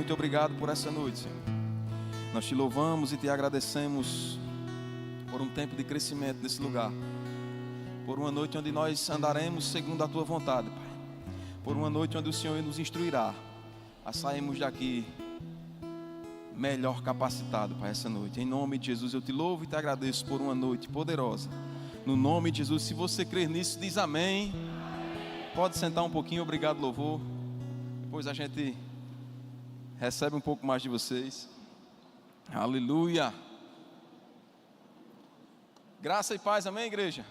muito obrigado por essa noite, Senhor. Nós te louvamos e te agradecemos por um tempo de crescimento nesse lugar, por uma noite onde nós andaremos segundo a tua vontade, Pai, por uma noite onde o Senhor nos instruirá a sairmos daqui melhor capacitado para essa noite. Em nome de Jesus eu te louvo e te agradeço por uma noite poderosa, no nome de Jesus. Se você crer nisso, diz amém. Pode sentar um pouquinho, obrigado, louvor. Depois a gente recebe um pouco mais de vocês. Aleluia. Graça e paz, amém, igreja?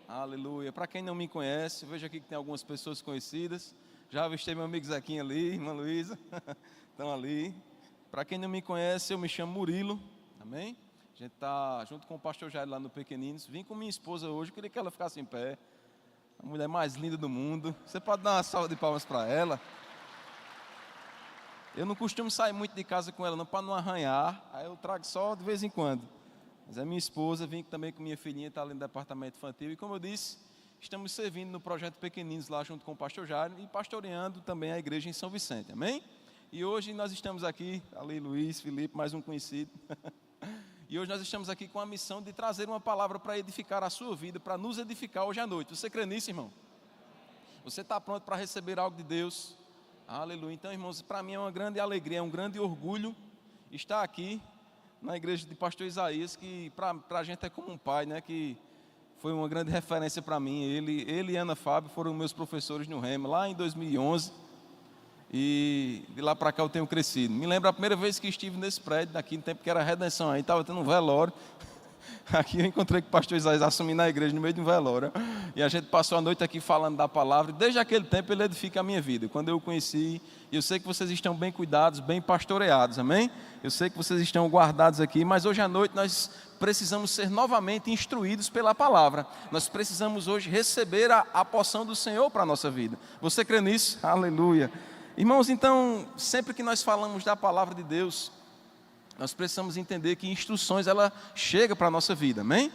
Aleluia. Para quem não me conhece, vejo aqui que tem algumas pessoas conhecidas. Já avistei meu amigo Zequinha ali, irmã Luísa, estão ali. Para quem não me conhece, eu me chamo Murilo, amém? A gente está junto com o pastor Jair lá no Pequeninos. Vim com minha esposa hoje, queria que ela ficasse em pé. A mulher mais linda do mundo. Você pode dar uma salva de palmas para ela? Eu não costumo sair muito de casa com ela, não, para não arranhar. Aí eu trago só de vez em quando. Mas é minha esposa, vim também com minha filhinha, está ali no departamento infantil. E como eu disse, estamos servindo no projeto Pequeninos lá junto com o pastor Jair e pastoreando também a igreja em São Vicente, amém? E hoje nós estamos aqui, ali Luiz, Felipe, mais um conhecido. E hoje nós estamos aqui com a missão de trazer uma palavra para edificar a sua vida, para nos edificar hoje à noite. Você crê nisso, irmão? Você está pronto para receber algo de Deus? Aleluia. Então, irmãos, para mim é uma grande alegria, é um grande orgulho estar aqui na igreja de pastor Isaías, que para a gente é como um pai, né? Que foi uma grande referência para mim. Ele e Ana Fábio foram meus professores no Rema, lá em 2011. E de lá para cá eu tenho crescido. Me lembro a primeira vez que estive nesse prédio, aqui no tempo que era Redenção, aí estava tendo um velório. Aqui eu encontrei com o pastor Isaías assumindo a igreja no meio de um velório. E a gente passou a noite aqui falando da palavra. E desde aquele tempo ele edifica a minha vida. Quando eu o conheci, eu sei que vocês estão bem cuidados, bem pastoreados, amém? Eu sei que vocês estão guardados aqui, mas hoje à noite nós precisamos ser novamente instruídos pela palavra. Nós precisamos hoje receber a porção do Senhor para a nossa vida. Você crê nisso? Aleluia. Irmãos, então, sempre que nós falamos da palavra de Deus, nós precisamos entender que instruções, ela chega para a nossa vida, amém?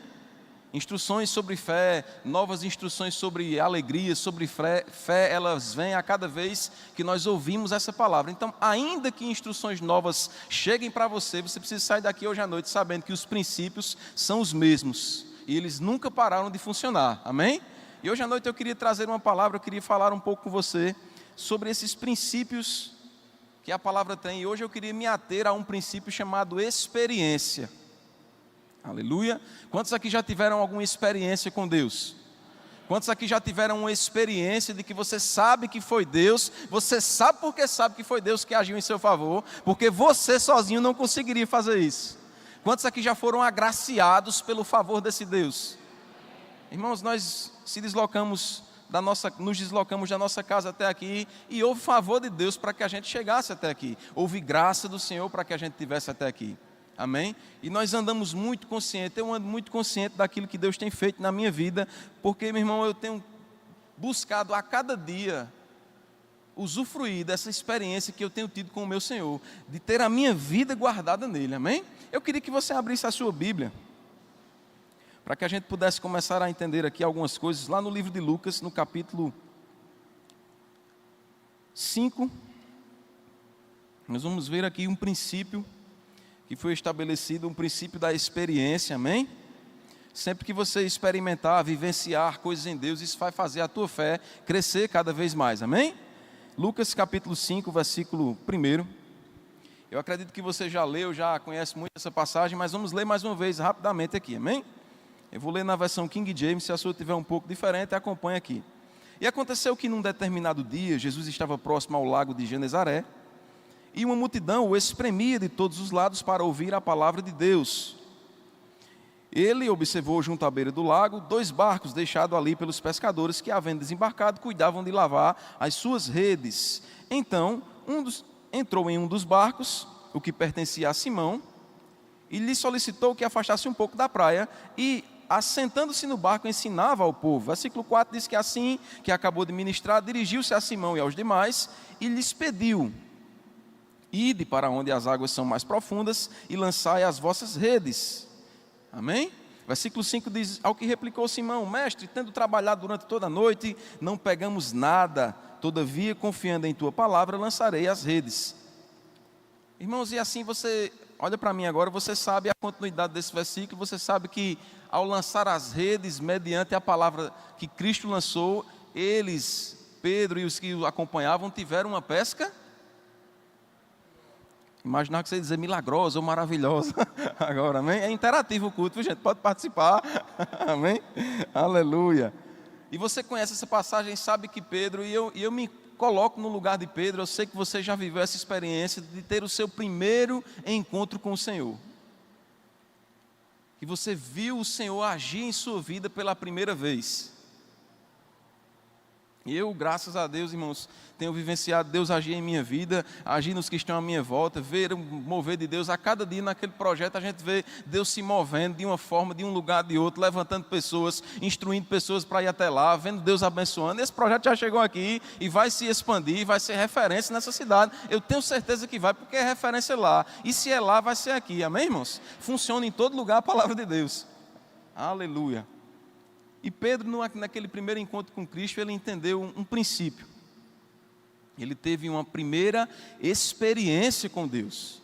Instruções sobre fé, novas instruções sobre alegria, sobre fé, elas vêm a cada vez que nós ouvimos essa palavra. Então, ainda que instruções novas cheguem para você, você precisa sair daqui hoje à noite sabendo que os princípios são os mesmos e eles nunca pararam de funcionar, amém? E hoje à noite eu queria trazer uma palavra, eu queria falar um pouco com você sobre esses princípios que a palavra tem. E hoje eu queria me ater a um princípio chamado experiência. Aleluia. Quantos aqui já tiveram alguma experiência com Deus? Quantos aqui já tiveram uma experiência de que você sabe que foi Deus, você sabe porque sabe que foi Deus que agiu em seu favor, porque você sozinho não conseguiria fazer isso? Quantos aqui já foram agraciados pelo favor desse Deus? Irmãos, nós nos deslocamos da nossa casa até aqui e houve favor de Deus para que a gente chegasse até aqui. Houve graça do Senhor para que a gente estivesse até aqui. Amém? E nós andamos muito conscientes, eu ando muito consciente daquilo que Deus tem feito na minha vida, porque, meu irmão, eu tenho buscado a cada dia usufruir dessa experiência que eu tenho tido com o meu Senhor, de ter a minha vida guardada nele. Amém? Eu queria que você abrisse a sua Bíblia, para que a gente pudesse começar a entender aqui algumas coisas, lá no livro de Lucas, no capítulo 5, nós vamos ver aqui um princípio que foi estabelecido, um princípio da experiência, amém? Sempre que você experimentar, vivenciar coisas em Deus, isso vai fazer a tua fé crescer cada vez mais, amém? Lucas capítulo 5, versículo 1. Eu acredito que você já leu, já conhece muito essa passagem, mas vamos ler mais uma vez, rapidamente aqui, amém? Eu vou ler na versão King James, se a sua estiver um pouco diferente, acompanhe aqui. E aconteceu que num determinado dia, Jesus estava próximo ao lago de Genezaré, e uma multidão o espremia de todos os lados para ouvir a palavra de Deus. Ele observou junto à beira do lago 2 barcos deixados ali pelos pescadores que, havendo desembarcado, cuidavam de lavar as suas redes. Então, entrou em um dos barcos, o que pertencia a Simão, e lhe solicitou que afastasse um pouco da praia e, assentando-se no barco, ensinava ao povo. Versículo 4 diz que assim que acabou de ministrar, dirigiu-se a Simão e aos demais e lhes pediu: ide para onde as águas são mais profundas e lançai as vossas redes. Amém? Versículo 5 diz: ao que replicou Simão: mestre, tendo trabalhado durante toda a noite, não pegamos nada, todavia, confiando em tua palavra, lançarei as redes. Irmãos, e assim você, olha para mim agora, você sabe a continuidade desse versículo, você sabe que ao lançar as redes, mediante a palavra que Cristo lançou, eles, Pedro e os que o acompanhavam, tiveram uma pesca. Imaginar que você ia dizer milagrosa ou maravilhosa agora, amém? É interativo o culto, gente, pode participar, amém? Aleluia. E você conhece essa passagem, sabe que Pedro, e eu me coloco no lugar de Pedro, eu sei que você já viveu essa experiência de ter o seu primeiro encontro com o Senhor. Que você viu o Senhor agir em sua vida pela primeira vez. Eu, graças a Deus, irmãos, tenho vivenciado Deus agir em minha vida, agir nos que estão à minha volta, ver o mover de Deus. A cada dia naquele projeto a gente vê Deus se movendo de uma forma, de um lugar de outro, levantando pessoas, instruindo pessoas para ir até lá, vendo Deus abençoando. Esse projeto já chegou aqui e vai se expandir, vai ser referência nessa cidade. Eu tenho certeza que vai, porque é referência lá. E se é lá, vai ser aqui, amém, irmãos? Funciona em todo lugar a palavra de Deus. Aleluia. E Pedro, naquele primeiro encontro com Cristo, ele entendeu um princípio. Ele teve uma primeira experiência com Deus.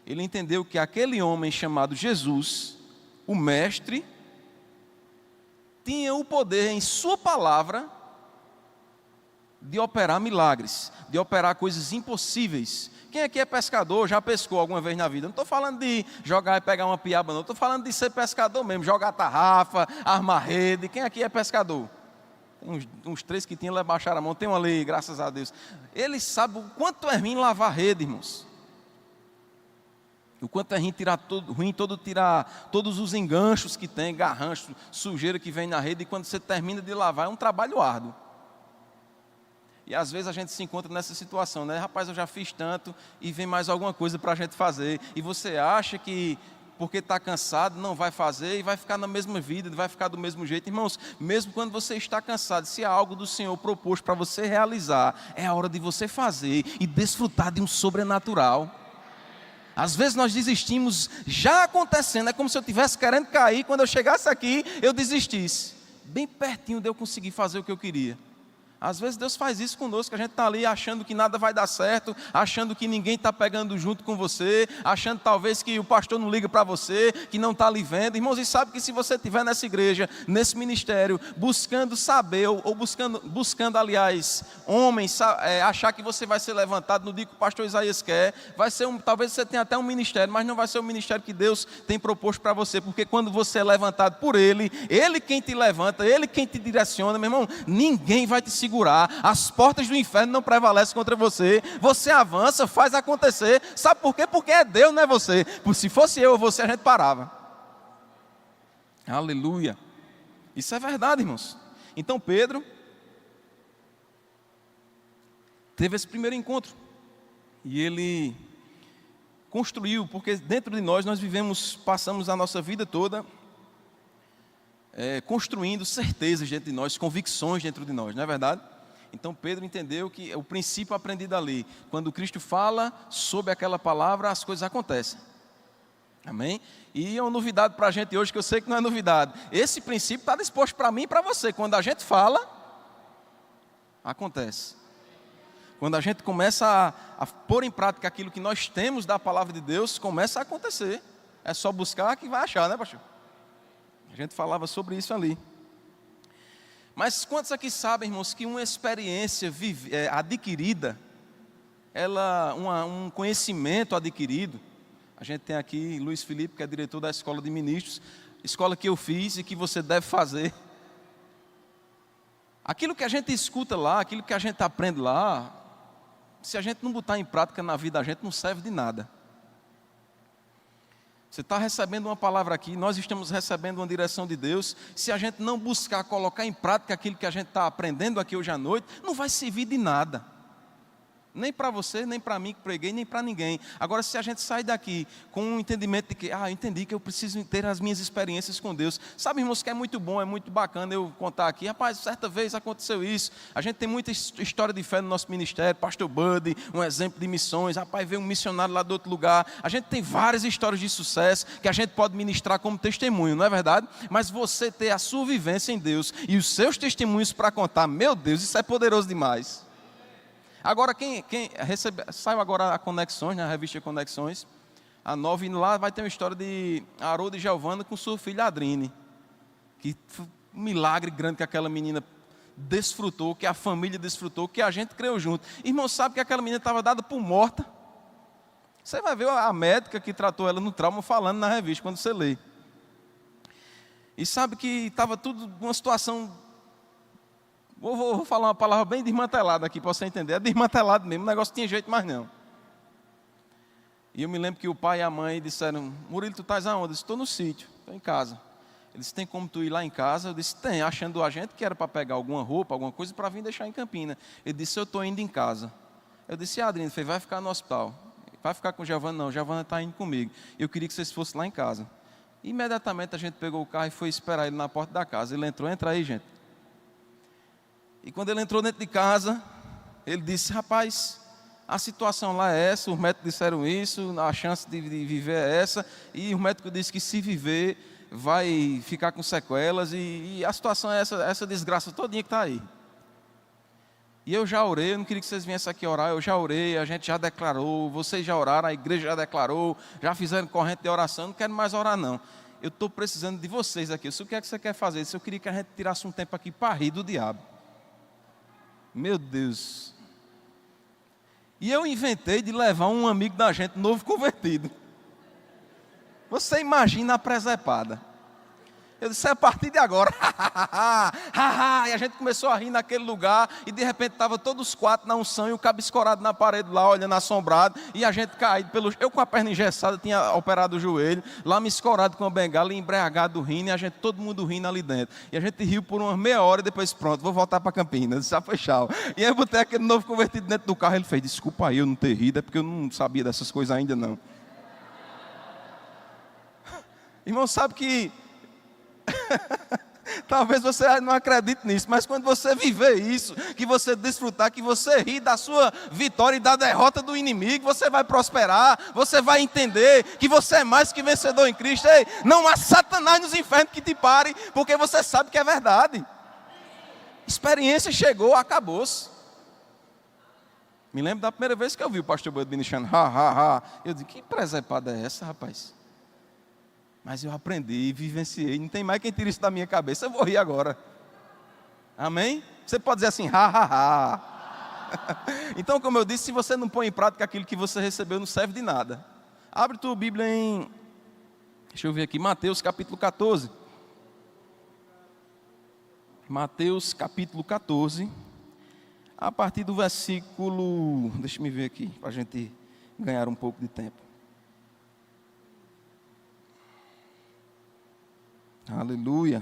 Ele entendeu que aquele homem chamado Jesus, o Mestre, tinha o poder em sua palavra de operar milagres, de operar coisas impossíveis. Quem aqui é pescador, já pescou alguma vez na vida? Não estou falando de jogar e pegar uma piaba, não. Estou falando de ser pescador mesmo, jogar tarrafa, armar rede. Quem aqui é pescador? Tem uns 3 que tinham, baixaram a mão. Tem uma lei, graças a Deus. Ele sabe o quanto é ruim lavar rede, irmãos. O quanto é ruim tirar todos os enganchos que tem, garrancho, sujeira que vem na rede. E quando você termina de lavar, é um trabalho árduo. E às vezes a gente se encontra nessa situação, né? Rapaz, eu já fiz tanto e vem mais alguma coisa para a gente fazer. E você acha que porque está cansado não vai fazer e vai ficar na mesma vida, vai ficar do mesmo jeito. Irmãos, mesmo quando você está cansado, se há algo do Senhor proposto para você realizar, é a hora de você fazer e desfrutar de um sobrenatural. Às vezes nós desistimos já acontecendo, é como se eu estivesse querendo cair, quando eu chegasse aqui eu desistisse. Bem pertinho de eu conseguir fazer o que eu queria. Às vezes Deus faz isso conosco, a gente está ali achando que nada vai dar certo, achando que ninguém está pegando junto com você, achando talvez que o pastor não liga para você, que não está lhe vendo. Irmãos, e sabe que se você estiver nessa igreja, nesse ministério, buscando saber, ou buscando aliás, homens, achar que você vai ser levantado no dia que o pastor Isaías quer, vai ser talvez você tenha até um ministério, mas não vai ser o ministério que Deus tem proposto para você, porque quando você é levantado por Ele quem te levanta, Ele quem te direciona, meu irmão, ninguém vai te segurar, as portas do inferno não prevalecem contra você, você avança, faz acontecer, sabe por quê? Porque é Deus, não é você, se fosse eu ou você a gente parava. Aleluia, isso é verdade, irmãos. Então Pedro teve esse primeiro encontro, e ele construiu, porque dentro de nós passamos a nossa vida toda construindo certezas dentro de nós, convicções dentro de nós, não é verdade? Então Pedro entendeu que o princípio aprendido ali, quando Cristo fala sobre aquela palavra, as coisas acontecem. Amém? E é uma novidade para a gente hoje, que eu sei que não é novidade. Esse princípio está disposto para mim e para você. Quando a gente fala, acontece. Quando a gente começa a pôr em prática aquilo que nós temos da palavra de Deus, começa a acontecer. É só buscar que vai achar, né, pastor? A gente falava sobre isso ali. Mas quantos aqui sabem, irmãos, que uma experiência adquirida, um conhecimento adquirido, a gente tem aqui Luiz Felipe, que é diretor da Escola de Ministros, escola que eu fiz e que você deve fazer. Aquilo que a gente escuta lá, aquilo que a gente aprende lá, se a gente não botar em prática na vida, a gente não serve de nada. Você está recebendo uma palavra aqui, nós estamos recebendo uma direção de Deus. Se a gente não buscar colocar em prática aquilo que a gente está aprendendo aqui hoje à noite, não vai servir de nada. Nem para você, nem para mim que preguei, nem para ninguém. Agora, se a gente sai daqui com um entendimento de que, eu entendi que eu preciso ter as minhas experiências com Deus. Sabe, irmãos, que é muito bom, é muito bacana eu contar aqui. Rapaz, certa vez aconteceu isso. A gente tem muita história de fé no nosso ministério. Pastor Buddy, um exemplo de missões. Rapaz, veio um missionário lá do outro lugar. A gente tem várias histórias de sucesso que a gente pode ministrar como testemunho, não é verdade? Mas você ter a sua vivência em Deus e os seus testemunhos para contar, meu Deus, isso é poderoso demais. Agora, quem recebe, saiu agora a Conexões, né, a revista Conexões, a nova, e lá vai ter uma história de Haroldo e Giovana com sua filha Adrine. Que foi um milagre grande que aquela menina desfrutou, que a família desfrutou, que a gente creu junto. Irmão, sabe que aquela menina estava dada por morta? Você vai ver a médica que tratou ela no trauma falando na revista, quando você lê. E sabe que estava tudo numa situação... Vou falar uma palavra bem desmantelada aqui, para você entender. É desmantelado mesmo, o negócio não tinha jeito mais não. E eu me lembro que o pai e a mãe disseram: Murilo, tu estás aonde? Eu disse: estou no sítio, estou em casa. Ele disse: tem como tu ir lá em casa? Eu disse: tem, achando a gente que era para pegar alguma roupa, alguma coisa, para vir deixar em Campina. Ele disse: eu estou indo em casa. Eu disse: Adriano, ele vai ficar no hospital. Vai ficar com Giovana? Não, Giovana está indo comigo. Eu queria que vocês fossem lá em casa. Imediatamente a gente pegou o carro e foi esperar ele na porta da casa. Ele entrou: entra aí, gente. E quando ele entrou dentro de casa, ele disse: rapaz, a situação lá é essa, os médicos disseram isso, a chance de viver é essa, e o médico disse que se viver vai ficar com sequelas, e a situação é essa desgraça todinha que está aí. E eu já orei, eu não queria que vocês viessem aqui orar, eu já orei, a gente já declarou, vocês já oraram, a igreja já declarou, já fizeram corrente de oração, não quero mais orar não. Eu estou precisando de vocês aqui. O que é que você quer fazer? Eu queria que a gente tirasse um tempo aqui para rir do diabo. Meu Deus. E eu inventei de levar um amigo da gente, novo convertido. Você imagina a presepada. Eu disse: é a partir de agora. E a gente começou a rir naquele lugar. E de repente estava todos os quatro na unção. E o cabo escorado na parede lá, olhando assombrado. E a gente caído pelo... Eu com a perna engessada, tinha operado o joelho. Lá me escorado com a bengala, embriagado rindo. E a gente, todo mundo rindo ali dentro. E a gente riu por umas meia hora. E depois, pronto, vou voltar para Campinas. Já foi tchau. E aí eu botei aquele novo convertido dentro do carro. Ele fez: desculpa aí eu não ter rido. É porque eu não sabia dessas coisas ainda não. Irmão, sabe que... talvez você não acredite nisso, mas quando você viver isso, que você desfrutar, que você rir da sua vitória e da derrota do inimigo, você vai prosperar, você vai entender que você é mais que vencedor em Cristo. Ei, não há Satanás nos infernos que te pare, porque você sabe que é verdade. Experiência chegou, acabou-se. Me lembro da primeira vez que eu vi o pastor Bud Binichano, eu disse: que presepada é essa, rapaz? Mas eu aprendi, vivenciei, não tem mais quem tire isso da minha cabeça, eu vou rir agora. Amém? Você pode dizer assim: Então, como eu disse, se você não põe em prática aquilo que você recebeu, não serve de nada. Abre tua Bíblia em, deixa eu ver aqui, Mateus capítulo 14. Mateus capítulo 14, a partir do versículo, deixa eu ver aqui, para a gente ganhar um pouco de tempo. Aleluia.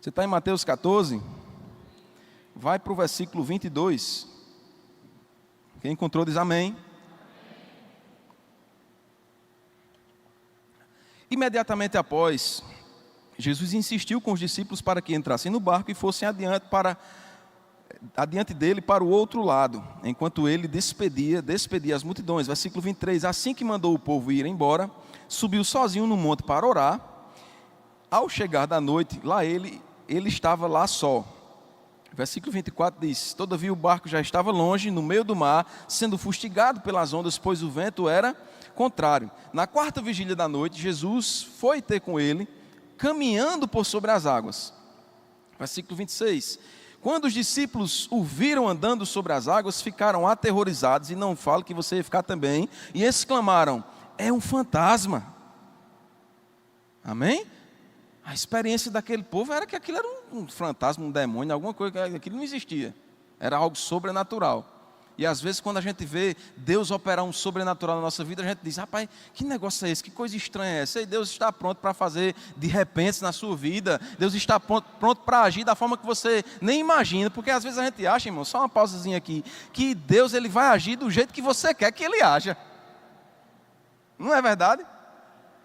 Você está em Mateus 14? Vai para o versículo 22. Quem encontrou diz amém. Imediatamente após, Jesus insistiu com os discípulos para que entrassem no barco e fossem adiante dele para o outro lado, enquanto ele despedia as multidões. Versículo 23, assim que mandou o povo ir embora, subiu sozinho no monte para orar. Ao chegar da noite, lá ele estava lá só. Versículo 24 diz: todavia o barco já estava longe, no meio do mar, sendo fustigado pelas ondas, pois o vento era contrário. Na quarta vigília da noite, Jesus foi ter com ele, caminhando por sobre as águas. Versículo 26, quando os discípulos o viram andando sobre as águas, ficaram aterrorizados, e não falo que você ia ficar também, e exclamaram: é um fantasma. Amém? A experiência daquele povo era que aquilo era um fantasma, um demônio, alguma coisa, aquilo não existia. Era algo sobrenatural. E às vezes quando a gente vê Deus operar um sobrenatural na nossa vida, a gente diz: rapaz, que negócio é esse? Que coisa estranha é essa? E Deus está pronto para fazer de repente na sua vida. Deus está pronto para agir da forma que você nem imagina. Porque às vezes a gente acha, irmão, só uma pausazinha aqui, que Deus ele vai agir do jeito que você quer que ele haja. Não é verdade?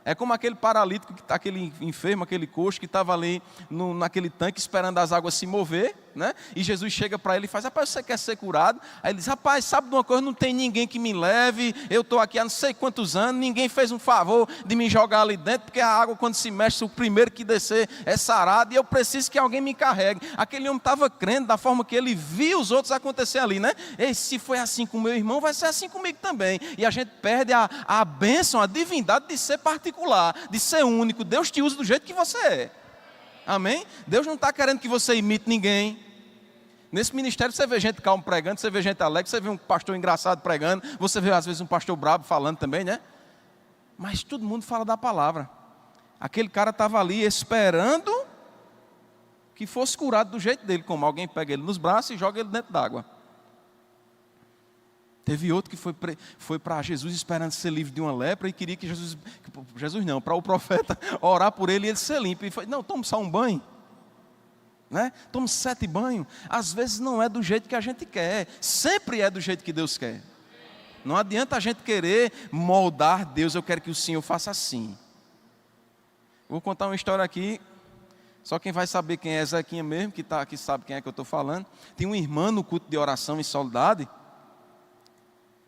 É como aquele paralítico, aquele enfermo, aquele coxo que estava ali naquele tanque esperando as águas se mover. né? E Jesus chega para ele e faz: rapaz, você quer ser curado? Aí ele diz: rapaz, sabe de uma coisa, não tem ninguém que me leve, eu estou aqui há não sei quantos anos, ninguém fez um favor de me jogar ali dentro, porque a água quando se mexe, o primeiro que descer é sarado, e eu preciso que alguém me carregue. Aquele homem estava crendo da forma que ele viu os outros acontecer ali, né? E se foi assim com meu irmão, vai ser assim comigo também. E a gente perde a bênção, a divindade de ser particular, de ser único. Deus te usa do jeito que você é. Amém? Deus não está querendo que você imite ninguém. Nesse ministério você vê gente calma pregando, você vê gente alegre, você vê um pastor engraçado pregando, você vê às vezes um pastor brabo falando também, né? Mas todo mundo fala da palavra. Aquele cara estava ali esperando que fosse curado do jeito dele, como alguém pega ele nos braços e joga ele dentro d'água. Teve outro que foi para Jesus esperando ser livre de uma lepra e queria que para o profeta orar por ele e ele ser limpo. E foi: não, toma só um banho, né? Toma 7 banhos. Às vezes não é do jeito que a gente quer, sempre é do jeito que Deus quer. Não adianta a gente querer moldar Deus. Eu quero que o Senhor faça assim. Vou contar uma história aqui. Só quem vai saber quem é Zequinha mesmo, que está aqui, sabe quem é que eu estou falando. Tem uma irmã no culto de oração em Soledade,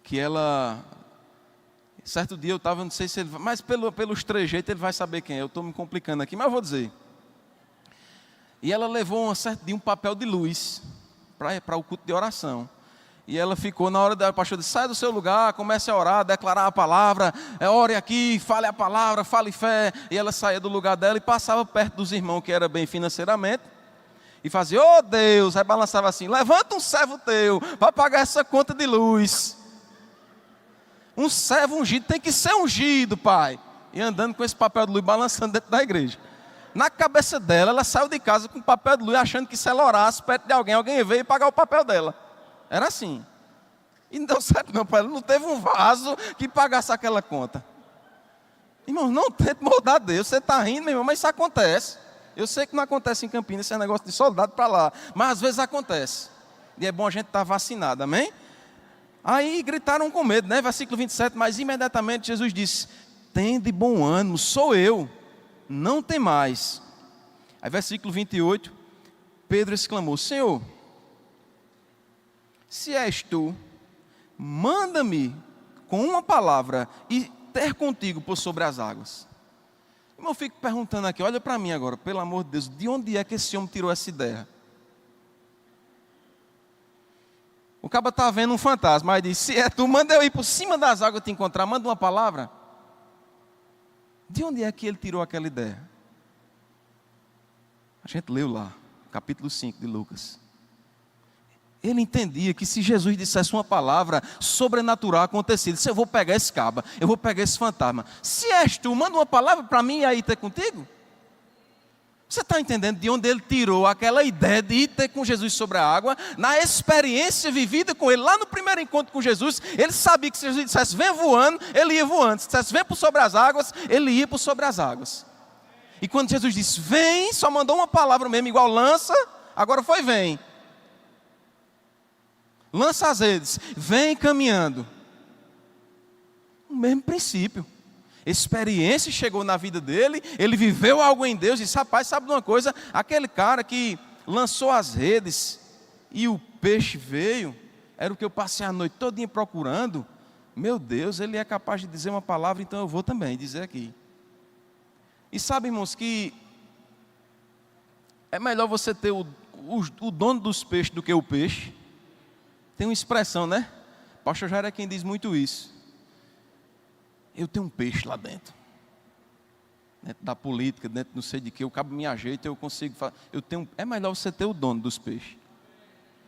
que ela, certo dia eu estava, não sei se ele, mas pelos trejeitos ele vai saber quem é. Eu estou me complicando aqui, mas eu vou dizer. E ela levou um papel de luz para o culto de oração. E ela ficou, na hora da pastor disse: sai do seu lugar, comece a orar, declarar a palavra, ore aqui, fale a palavra, fale fé. E ela saía do lugar dela e passava perto dos irmãos que era bem financeiramente. E fazia: oh Deus, aí balançava assim: levanta um servo teu para pagar essa conta de luz. Um servo ungido tem que ser ungido, pai. E andando com esse papel de luz balançando dentro da igreja. Na cabeça dela, ela saiu de casa com papel de luz, achando que se ela orasse perto de alguém veio pagar o papel dela. Era assim. E não deu certo não, ela não teve um vaso que pagasse aquela conta. Irmão, não tente moldar Deus. Você está rindo, meu irmão, mas isso acontece. Eu sei que não acontece em Campinas, esse é negócio de soldado para lá. Mas às vezes acontece. E é bom a gente estar vacinado, amém? Aí gritaram com medo, né? Versículo 27, mas imediatamente Jesus disse: tende bom ânimo, sou eu, não temais. Aí versículo 28, Pedro exclamou: Senhor, se és tu, manda-me com uma palavra e ter contigo por sobre as águas. Eu fico perguntando aqui, olha para mim agora, pelo amor de Deus, de onde é que esse homem tirou essa ideia? O cabo está vendo um fantasma, aí diz: se é tu, manda eu ir por cima das águas te encontrar, manda uma palavra. De onde é que ele tirou aquela ideia? A gente leu lá, capítulo 5 de Lucas. Ele entendia que se Jesus dissesse uma palavra sobrenatural acontecia. Ele disse: eu vou pegar esse cabo, eu vou pegar esse fantasma. Se és tu, manda uma palavra para mim e aí ter contigo. Você está entendendo de onde ele tirou aquela ideia de ir ter com Jesus sobre a água? Na experiência vivida com ele, lá no primeiro encontro com Jesus, ele sabia que se Jesus dissesse vem voando, ele ia voando. Se dissesse vem por sobre as águas, ele ia por sobre as águas. E quando Jesus disse vem, só mandou uma palavra mesmo, igual lança, agora foi vem. Lança as redes, vem caminhando. O mesmo princípio. Experiência chegou na vida dele, ele viveu algo em Deus e disse: rapaz, sabe de uma coisa? Aquele cara que lançou as redes e o peixe veio, era o que eu passei a noite todinha procurando. Meu Deus, ele é capaz de dizer uma palavra, então eu vou também dizer aqui. E sabe, irmãos, que é melhor você ter o dono dos peixes do que o peixe. Tem uma expressão, né? O pastor Jair é quem diz muito isso. Eu tenho um peixe lá dentro. Dentro da política, dentro não sei de que, o cabo me ajeita, eu consigo falar. É melhor você ter o dono dos peixes.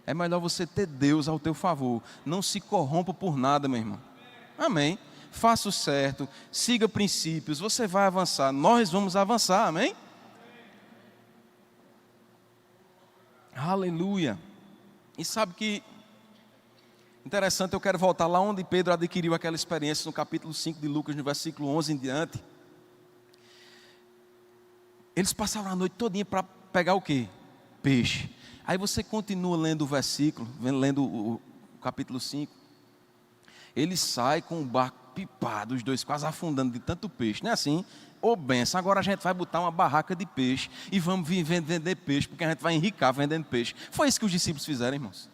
É melhor você ter Deus ao teu favor. Não se corrompa por nada, meu irmão. Amém. Faça o certo, siga princípios, você vai avançar. Nós vamos avançar, amém? Aleluia. E sabe que interessante, eu quero voltar lá onde Pedro adquiriu aquela experiência, no capítulo 5 de Lucas, no versículo 11 em diante. Eles passaram a noite todinha para pegar o quê? Peixe. Aí você continua lendo o versículo, lendo o capítulo 5. Ele sai com o barco pipado, os dois quase afundando de tanto peixe. Não é assim? ô benção, agora a gente vai botar uma barraca de peixe e vamos vir vender peixe, porque a gente vai enricar vendendo peixe. Foi isso que os discípulos fizeram, irmãos.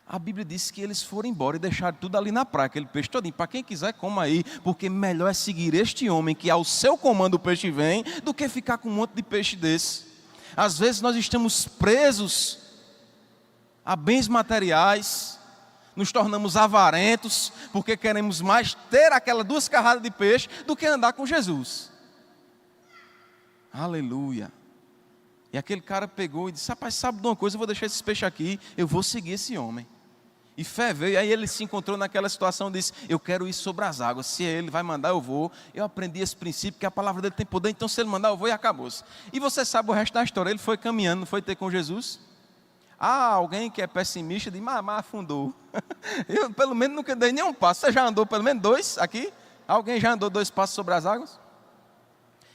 A Bíblia disse que eles foram embora e deixaram tudo ali na praia, aquele peixe todinho. Para quem quiser, coma aí, porque melhor é seguir este homem que ao seu comando o peixe vem, do que ficar com um monte de peixe desse. Às vezes nós estamos presos a bens materiais, nos tornamos avarentos, porque queremos mais ter aquelas 2 carradas de peixe do que andar com Jesus. Aleluia. E aquele cara pegou e disse, rapaz, sabe de uma coisa, eu vou deixar esses peixes aqui, eu vou seguir esse homem. E fé veio, aí ele se encontrou naquela situação, disse, eu quero ir sobre as águas, se ele vai mandar eu vou. Eu aprendi esse princípio, que a palavra dele tem poder, então se ele mandar eu vou e acabou-se. E você sabe o resto da história, ele foi caminhando, não foi ter com Jesus? Alguém que é pessimista diz, mas afundou. Eu pelo menos nunca dei nenhum passo. Você já andou pelo menos 2 aqui? Alguém já andou 2 passos sobre as águas?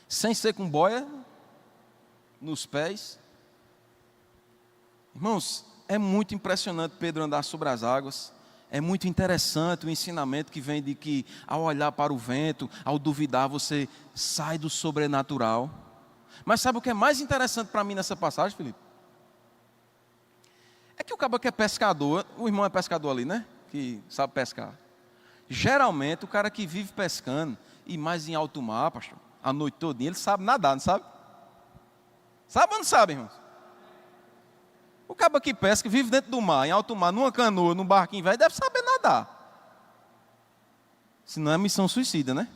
Sem ser com boia nos pés? Irmãos, é muito impressionante Pedro andar sobre as águas. É muito interessante o ensinamento que vem de que ao olhar para o vento, ao duvidar, você sai do sobrenatural. Mas sabe o que é mais interessante para mim nessa passagem, Felipe? É que o cara que é pescador, o irmão é pescador ali, né? Que sabe pescar. Geralmente o cara que vive pescando, e mais em alto mar, pastor, a noite toda, ele sabe nadar, não sabe? Sabe ou não sabe, irmãos? O cabo que pesca, vive dentro do mar, em alto mar, numa canoa, num barquinho velho, deve saber nadar. Senão é missão suicida, né?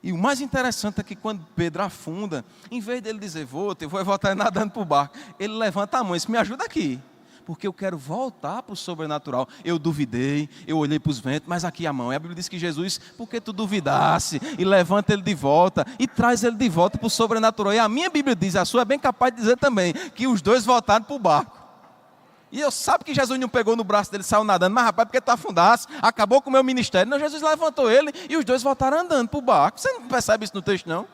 E o mais interessante é que quando Pedro afunda, em vez dele dizer, vou voltar nadando para o barco, ele levanta a mão e diz, me ajuda aqui, porque eu quero voltar para o sobrenatural. Eu duvidei, eu olhei para os ventos, mas aqui a mão. E a Bíblia diz que Jesus, porque tu duvidasse, e levanta ele de volta, e traz ele de volta para o sobrenatural. E a minha Bíblia diz, a sua é bem capaz de dizer também, que os 2 voltaram para o barco. E eu sabe que Jesus não pegou no braço dele e saiu nadando, mas rapaz, porque tu afundasse, acabou com o meu ministério. Não, Jesus levantou ele e os 2 voltaram andando para o barco. Você não percebe isso no texto, não?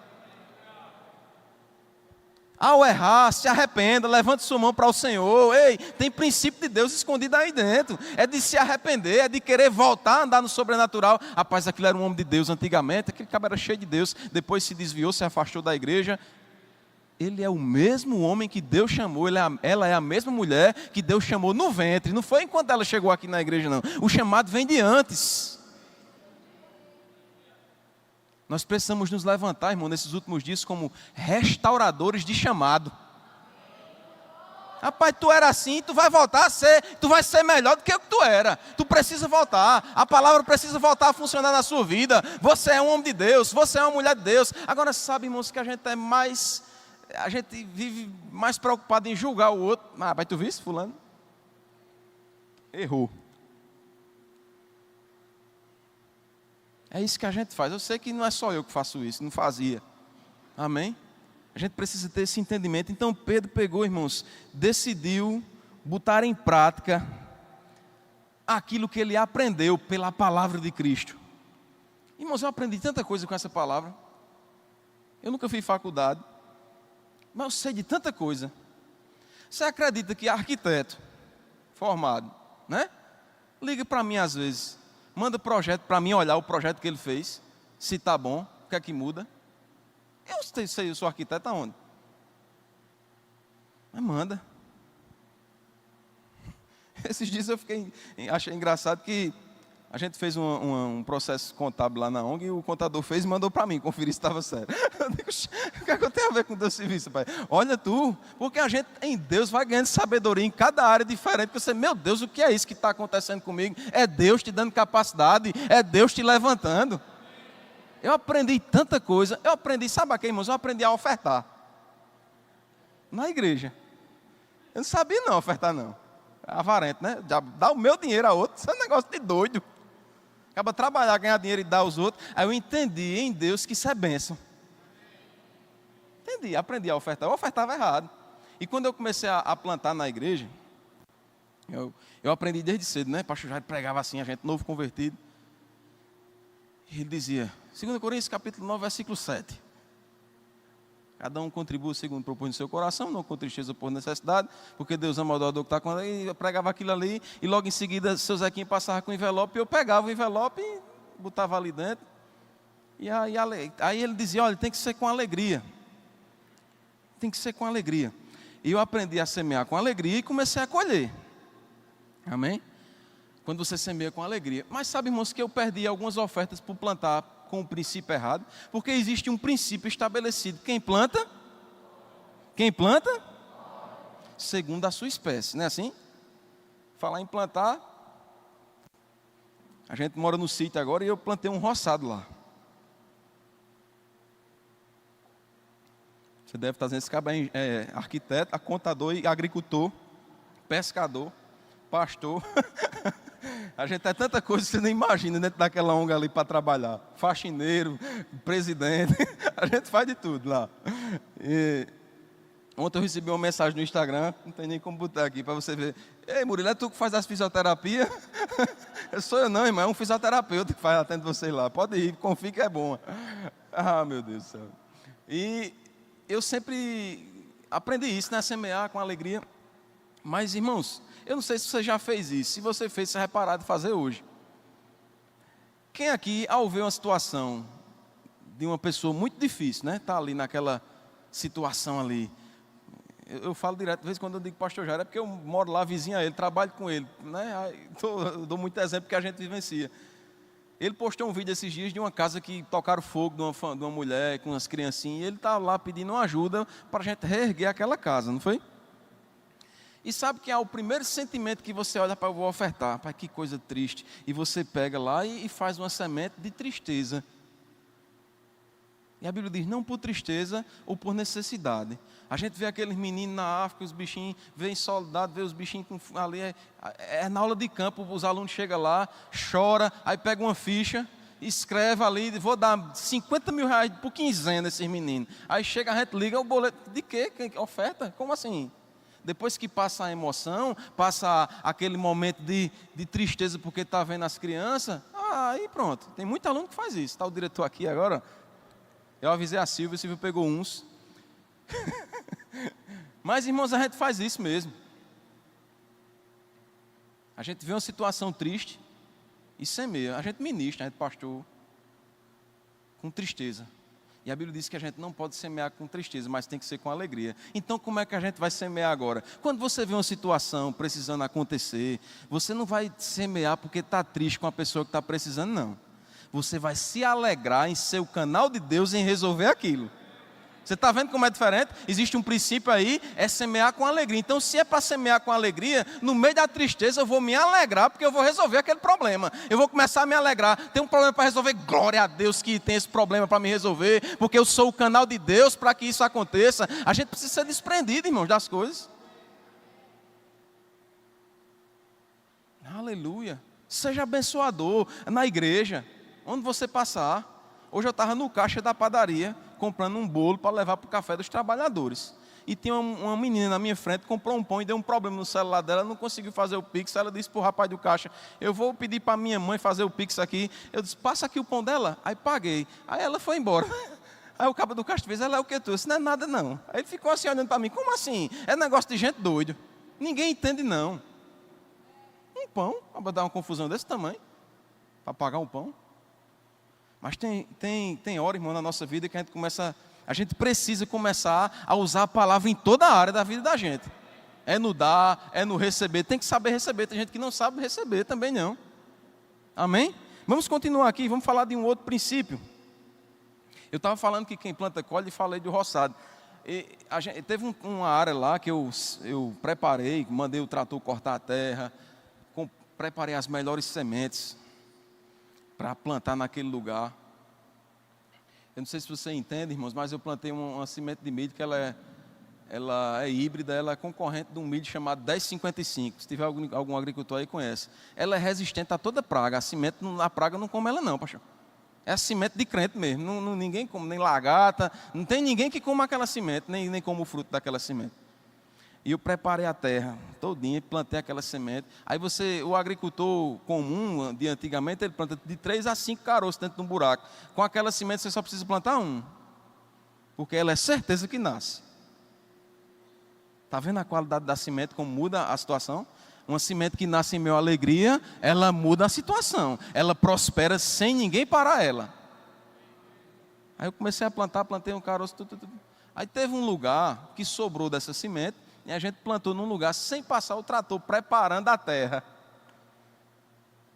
Ao errar, se arrependa, levante sua mão para o Senhor. Ei, tem princípio de Deus escondido aí dentro. É de se arrepender, é de querer voltar a andar no sobrenatural. Rapaz, aquilo era um homem de Deus antigamente, aquele cara era cheio de Deus, depois se desviou, se afastou da igreja. Ele é o mesmo homem que Deus chamou, ela é a mesma mulher que Deus chamou no ventre. Não foi enquanto ela chegou aqui na igreja, não. O chamado vem de antes. Nós precisamos nos levantar, irmão, nesses últimos dias como restauradores de chamado. Rapaz, tu era assim, tu vai voltar a ser, tu vai ser melhor do que o que tu era. Tu precisa voltar, a palavra precisa voltar a funcionar na sua vida. Você é um homem de Deus, você é uma mulher de Deus. Agora sabe, irmãos, que a gente vive mais preocupado em julgar o outro. Ah, rapaz, tu viste fulano? Errou. É isso que a gente faz. Eu sei que não é só eu que faço isso, não fazia. Amém? A gente precisa ter esse entendimento. Então Pedro pegou, irmãos, decidiu botar em prática aquilo que ele aprendeu pela palavra de Cristo. Irmãos, eu aprendi tanta coisa com essa palavra. Eu nunca fiz faculdade, mas eu sei de tanta coisa. Você acredita que arquiteto formado, né? Liga para mim às vezes. Manda projeto para mim olhar o projeto que ele fez, se está bom, o que é que muda. Eu sei, eu sou arquiteto aonde? Mas manda. Esses dias eu achei engraçado que a gente fez um processo contábil lá na ONG e o contador fez e mandou para mim, conferir se estava sério. Eu digo, o que é que eu tenho a ver com o teu serviço, pai? Olha tu, porque a gente em Deus vai ganhando sabedoria em cada área diferente, porque você, meu Deus, o que é isso que está acontecendo comigo? É Deus te dando capacidade, é Deus te levantando. Eu aprendi tanta coisa, sabe a quê, irmãos? Eu aprendi a ofertar. Na igreja. Eu não sabia não ofertar não. Avarento, né? Dá o meu dinheiro a outro, isso é um negócio de doido. Acaba trabalhar, ganhar dinheiro e dar aos outros. Aí eu entendi em Deus que isso é bênção. Entendi, aprendi a ofertar. Eu ofertava errado. E quando eu comecei a plantar na igreja, eu aprendi desde cedo, né? Pastor Jair pregava assim, a gente novo convertido. E ele dizia, 2 Coríntios capítulo 9, versículo 7. Cada um contribui segundo propõe no seu coração, não com tristeza por necessidade, porque Deus ama o doador que está com ele. E eu pregava aquilo ali, e logo em seguida, seu Zequinho passava com o envelope, e eu pegava o envelope e botava ali dentro. E aí ele dizia, olha, tem que ser com alegria. Tem que ser com alegria. E eu aprendi a semear com alegria e comecei a colher. Amém? Quando você semeia com alegria. Mas sabe, irmãos, que eu perdi algumas ofertas por plantar com o princípio errado, porque existe um princípio estabelecido. Quem planta, segundo a sua espécie, não é assim? Falar em plantar, a gente mora no sítio agora e eu plantei um roçado lá. Você deve estar dizendo, esse cara é arquiteto, contador e agricultor, pescador, pastor. A gente é tanta coisa que você nem imagina dentro daquela ONG ali para trabalhar. Faxineiro, presidente, a gente faz de tudo lá. Ontem eu recebi uma mensagem no Instagram, não tem nem como botar aqui para você ver. Ei, Murilo, é tu que faz as fisioterapia? Eu sou eu não, irmão, é um fisioterapeuta que faz, atende vocês lá. Pode ir, confie que é bom. Ah, meu Deus do céu. E eu sempre aprendi isso, né? Semear com alegria. Mas, irmãos, eu não sei se você já fez isso. Se você fez, você vai parar de fazer hoje. Quem aqui, ao ver uma situação de uma pessoa muito difícil, né? Está ali naquela situação ali. Eu falo direto, de vez em quando eu digo pastor Jair, é porque eu moro lá, vizinho a ele, trabalho com ele, né? Eu dou muito exemplo que a gente vivencia. Ele postou um vídeo esses dias de uma casa que tocaram fogo de uma mulher com umas criancinhas, e ele estava lá pedindo ajuda para a gente reerguer aquela casa, não foi? E sabe que é o primeiro sentimento que você olha para eu vou ofertar, para que coisa triste, e você pega lá e faz uma semente de tristeza. E a Bíblia diz, não por tristeza ou por necessidade. A gente vê aqueles meninos na África, os bichinhos, vê em soldado, vê os bichinhos ali, na aula de campo, os alunos chegam lá, chora, aí pega uma ficha, escreve ali, vou dar 50 mil reais por quinzena nesses meninos. Aí chega, a gente liga o boleto, de quê? Oferta? Como assim? Depois que passa a emoção, passa aquele momento de tristeza porque está vendo as crianças, aí pronto, tem muito aluno que faz isso. Está o diretor aqui agora, eu avisei a Silvia pegou uns. Mas, irmãos, a gente faz isso mesmo. A gente vê uma situação triste e semeia. A gente ministra, a gente pastor, com tristeza. E a Bíblia diz que a gente não pode semear com tristeza, mas tem que ser com alegria. Então, como é que a gente vai semear agora? Quando você vê uma situação precisando acontecer, você não vai semear porque está triste com a pessoa que está precisando, não. Você vai se alegrar em ser o canal de Deus em resolver aquilo. Você está vendo como é diferente? Existe um princípio aí, é semear com alegria. Então, se é para semear com alegria, no meio da tristeza eu vou me alegrar, porque eu vou resolver aquele problema. Eu vou começar a me alegrar. Tem um problema para resolver, glória a Deus que tem esse problema para me resolver, porque eu sou o canal de Deus para que isso aconteça. A gente precisa ser desprendido, irmãos, das coisas. Aleluia. Seja abençoador na igreja, onde você passar. Hoje eu estava no caixa da padaria, comprando um bolo para levar para o café dos trabalhadores. E tinha uma menina na minha frente, comprou um pão e deu um problema no celular dela, não conseguiu fazer o Pix. Ela disse para o rapaz do caixa, eu vou pedir para minha mãe fazer o Pix aqui. Eu disse, passa aqui o pão dela. Aí paguei. Aí ela foi embora. Aí o cabo do caixa fez, ela é o que tu? Isso não é nada não. Aí ele ficou assim olhando para mim, como assim? É negócio de gente doido. Ninguém entende não. Um pão, para dar uma confusão desse tamanho, para pagar um pão. Mas tem hora, irmão, na nossa vida que a gente precisa começar a usar a palavra em toda a área da vida da gente. É no dar, é no receber. Tem que saber receber. Tem gente que não sabe receber também não. Amém? Vamos continuar aqui, vamos falar de um outro princípio. Eu estava falando que quem planta colhe e falei do roçado. Teve uma área lá que eu preparei, mandei o trator cortar a terra, preparei as melhores sementes para plantar naquele lugar. Eu não sei se você entende, irmãos, mas eu plantei uma semente de milho que ela é híbrida, ela é concorrente de um milho chamado 1055. Se tiver algum agricultor aí, conhece. Ela é resistente a toda praga. A praga não come ela não, pastor. É a semente de crente mesmo. Ninguém come, nem lagarta. Não tem ninguém que coma aquela semente, nem come o fruto daquela semente. E eu preparei a terra todinha, plantei aquela semente. Aí o agricultor comum, de antigamente, ele planta de 3 a 5 caroços dentro de um buraco. Com aquela semente você só precisa plantar um. Porque ela é certeza que nasce. Está vendo a qualidade da semente, como muda a situação? Uma semente que nasce em meio à alegria, ela muda a situação. Ela prospera sem ninguém parar ela. Aí eu comecei a plantar, plantei um caroço, tudo. Aí teve um lugar que sobrou dessa semente, e a gente plantou num lugar sem passar o trator, preparando a terra.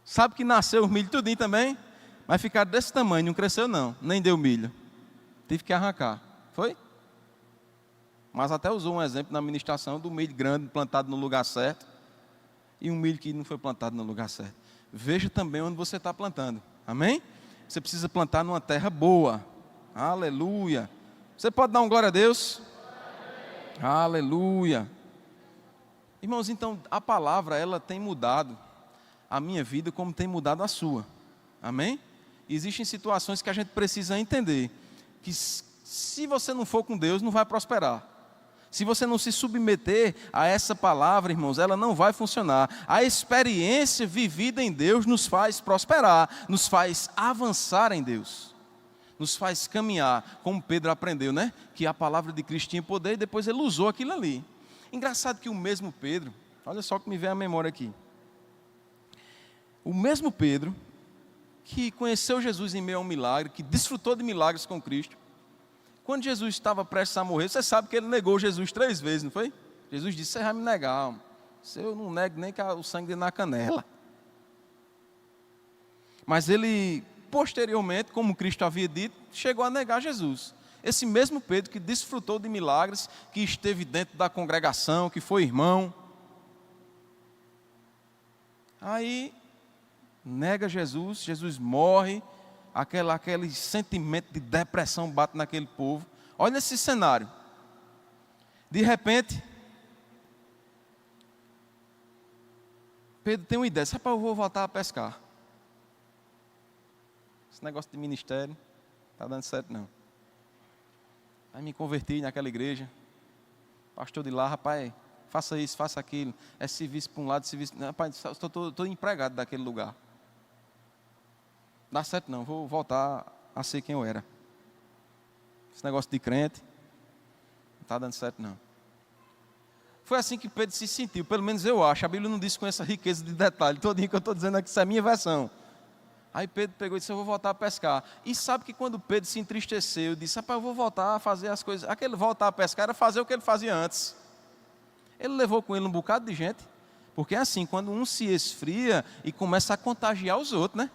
Sabe que nasceu o milho tudinho também? Mas ficaram desse tamanho, não cresceu não, nem deu milho. Tive que arrancar, foi? Mas até usou um exemplo na ministração do milho grande plantado no lugar certo, e um milho que não foi plantado no lugar certo. Veja também onde você está plantando, amém? Você precisa plantar numa terra boa, aleluia. Você pode dar um glória a Deus? Aleluia. Irmãos, então a palavra, ela tem mudado a minha vida como tem mudado a sua, amém? Existem situações que a gente precisa entender, que se você não for com Deus, não vai prosperar. Se você não se submeter a essa palavra, irmãos, ela não vai funcionar. A experiência vivida em Deus nos faz prosperar, nos faz avançar em Deus, nos faz caminhar, como Pedro aprendeu, né? Que a palavra de Cristo tinha poder e depois ele usou aquilo ali. Engraçado que o mesmo Pedro, olha só que me vem à memória aqui. O mesmo Pedro, que conheceu Jesus em meio a um milagre, que desfrutou de milagres com Cristo, quando Jesus estava prestes a morrer, você sabe que ele negou Jesus 3 vezes, não foi? Jesus disse, você vai me negar, se eu não nego nem que o sangue na canela. Mas ele, posteriormente, como Cristo havia dito, chegou a negar Jesus. Esse mesmo Pedro que desfrutou de milagres, que esteve dentro da congregação, que foi irmão. Aí, nega Jesus, Jesus morre, aquele sentimento de depressão bate naquele povo. Olha esse cenário. De repente, Pedro tem uma ideia, rapaz, eu vou voltar a pescar. Esse negócio de ministério, não está dando certo não. Aí me converti naquela igreja, pastor de lá, rapaz, faça isso, faça aquilo, é serviço para um lado, serviço... Rapaz, estou empregado daquele lugar. Não dá certo não, vou voltar a ser quem eu era. Esse negócio de crente, não está dando certo não. Foi assim que Pedro se sentiu, pelo menos eu acho, a Bíblia não diz com essa riqueza de detalhe, todinho que eu estou dizendo aqui, isso é a minha versão. Aí Pedro pegou e disse, eu vou voltar a pescar. E sabe que quando Pedro se entristeceu, disse, rapaz, eu vou voltar a fazer as coisas. Aquele voltar a pescar era fazer o que ele fazia antes. Ele levou com ele um bocado de gente, porque é assim, quando um se esfria e começa a contagiar os outros, né?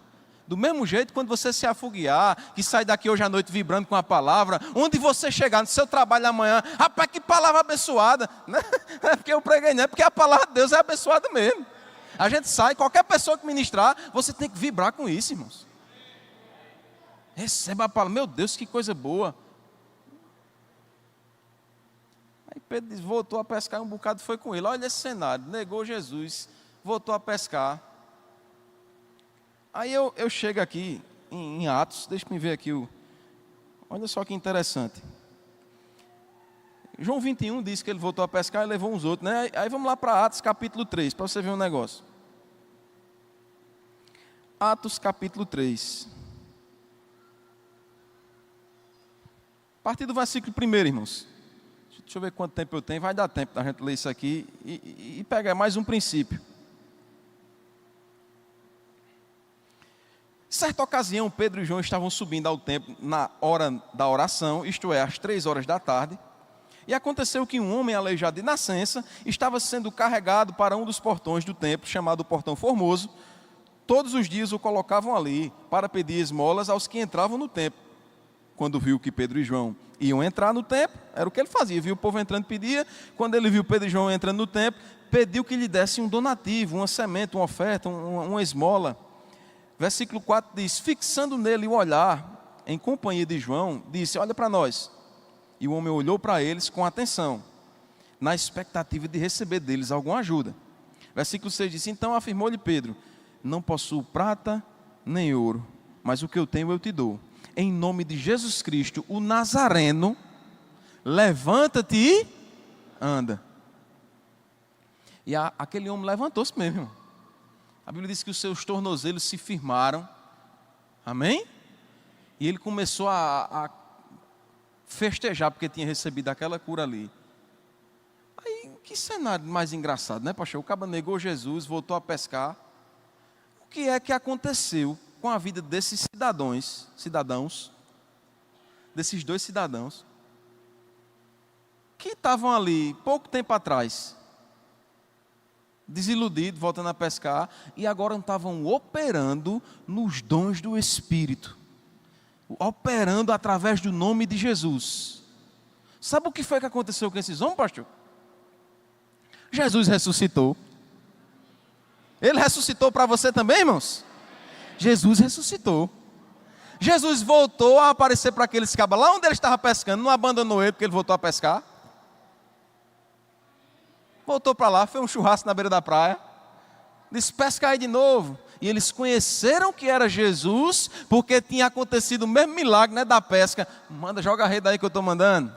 Do mesmo jeito, quando você se afoguear, que sai daqui hoje à noite vibrando com a palavra, onde você chegar no seu trabalho amanhã, rapaz, que palavra abençoada. Não é porque eu preguei, não é porque a palavra de Deus é abençoada mesmo. A gente sai, qualquer pessoa que ministrar, você tem que vibrar com isso, irmãos. Receba a palavra, meu Deus, que coisa boa. Aí Pedro diz, voltou a pescar, um bocado foi com ele. Olha esse cenário, negou Jesus, voltou a pescar. Aí eu chego aqui em Atos, deixa eu ver aqui, olha só que interessante. João 21 diz que ele voltou a pescar e levou uns outros, né? Aí vamos lá para Atos capítulo 3, para você ver um negócio. Atos capítulo 3. A partir do versículo 1, irmãos. Deixa eu ver quanto tempo eu tenho, vai dar tempo da gente ler isso aqui e pegar mais um princípio. Certa ocasião, Pedro e João estavam subindo ao templo na hora da oração, isto é, às 3 horas da tarde. E aconteceu que um homem aleijado de nascença estava sendo carregado para um dos portões do templo, chamado Portão Formoso. Todos os dias o colocavam ali para pedir esmolas aos que entravam no templo. Quando viu que Pedro e João iam entrar no templo, era o que ele fazia, viu o povo entrando, pedia. Quando ele viu Pedro e João entrando no templo, pediu que lhe desse um donativo, uma semente, uma oferta, uma esmola. Versículo 4 diz, fixando nele o olhar, em companhia de João, disse, olha para nós. E o homem olhou para eles com atenção, na expectativa de receber deles alguma ajuda. Versículo 6 diz, então afirmou-lhe Pedro, não possuo prata nem ouro, mas o que eu tenho eu te dou. Em nome de Jesus Cristo, o Nazareno, levanta-te e anda. E aquele homem levantou-se mesmo, irmão. A Bíblia diz que os seus tornozelos se firmaram. Amém? E ele começou a festejar porque tinha recebido aquela cura ali. Aí, que cenário mais engraçado, né, pastor? O caba negou Jesus, voltou a pescar. O que é que aconteceu com a vida desses cidadãos desses dois cidadãos que estavam ali pouco tempo atrás, desiludidos, voltando a pescar, e agora estavam operando nos dons do Espírito, operando através do nome de Jesus. Sabe o que foi que aconteceu com esses homens, pastor? Jesus ressuscitou. Ele ressuscitou para você também, irmãos? Jesus ressuscitou. Jesus voltou a aparecer para aqueles cabas lá onde ele estava pescando, não abandonou ele porque ele voltou a pescar. Voltou para lá, fez um churrasco na beira da praia, disse: pesca aí de novo. E eles conheceram que era Jesus, porque tinha acontecido o mesmo milagre, né, da pesca. Manda, joga a rede aí que eu estou mandando.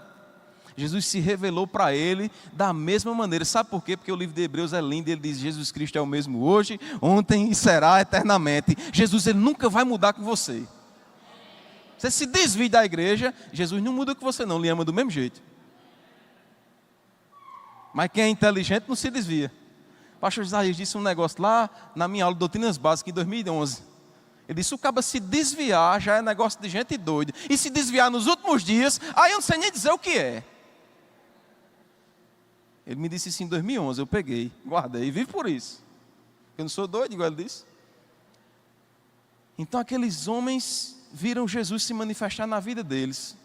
Jesus se revelou para ele da mesma maneira. Sabe por quê? Porque o livro de Hebreus é lindo. Ele diz: Jesus Cristo é o mesmo hoje, ontem e será eternamente. Jesus, ele nunca vai mudar com você. Você se desvia da igreja, Jesus não muda com você não, lhe ama do mesmo jeito. Mas quem é inteligente não se desvia. O pastor Isaías disse um negócio lá na minha aula de Doutrinas Básicas em 2011. Ele disse: o cara se desviar já é negócio de gente doida. E se desviar nos últimos dias, aí eu não sei nem dizer o que é. Ele me disse isso em 2011, eu peguei, guardei e vivo por isso. Eu não sou doido, igual ele disse. Então aqueles homens viram Jesus se manifestar na vida deles.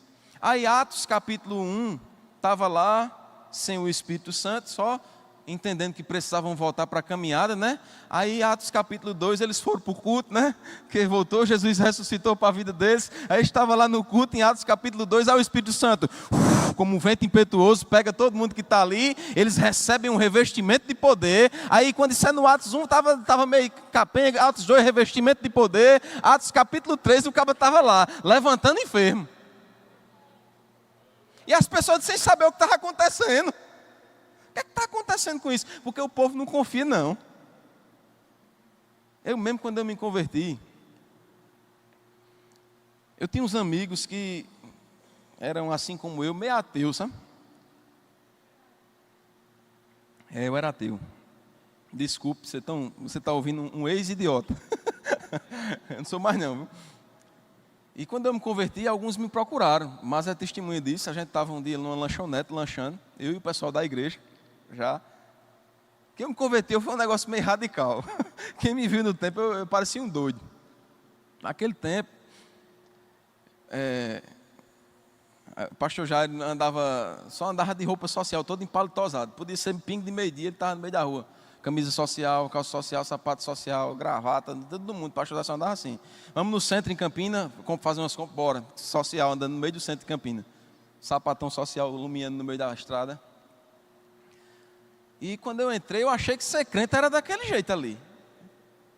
Aí Atos capítulo 1, estava lá, sem o Espírito Santo, só entendendo que precisavam voltar para a caminhada, né? Aí Atos capítulo 2, eles foram para o culto, né? Que voltou, Jesus ressuscitou para a vida deles. Aí estava lá no culto, em Atos capítulo 2, aí o Espírito Santo, como um vento impetuoso, pega todo mundo que está ali, eles recebem um revestimento de poder. Aí quando isso é no Atos 1, estava meio capenga, Atos 2, revestimento de poder. Atos capítulo 3, o cara estava lá, levantando enfermo. E as pessoas sem saber o que estava acontecendo. O que está acontecendo com isso? Porque o povo não confia, não. Eu mesmo, quando eu me converti, eu tinha uns amigos que eram assim como eu, meio ateus, sabe? Eu era ateu. Desculpe, você está ouvindo um ex-idiota. Eu não sou mais não, viu? E quando eu me converti, alguns me procuraram. Mas é testemunha disso. A gente estava um dia numa lanchonete, lanchando, eu e o pessoal da igreja, já. Quem eu me converteu foi um negócio meio radical. Quem me viu no tempo, eu parecia um doido. Naquele tempo, o pastor Jair só andava de roupa social, todo empalitosado. Podia ser pingo de meio-dia, ele estava no meio da rua. Camisa social, calça social, sapato social, gravata, todo mundo. O pastor Jair só andava assim. Vamos no centro em Campina, fazer umas compras, bora. Social, andando no meio do centro de Campina. Sapatão social, iluminando no meio da estrada. E quando eu entrei, eu achei que ser crente era daquele jeito ali.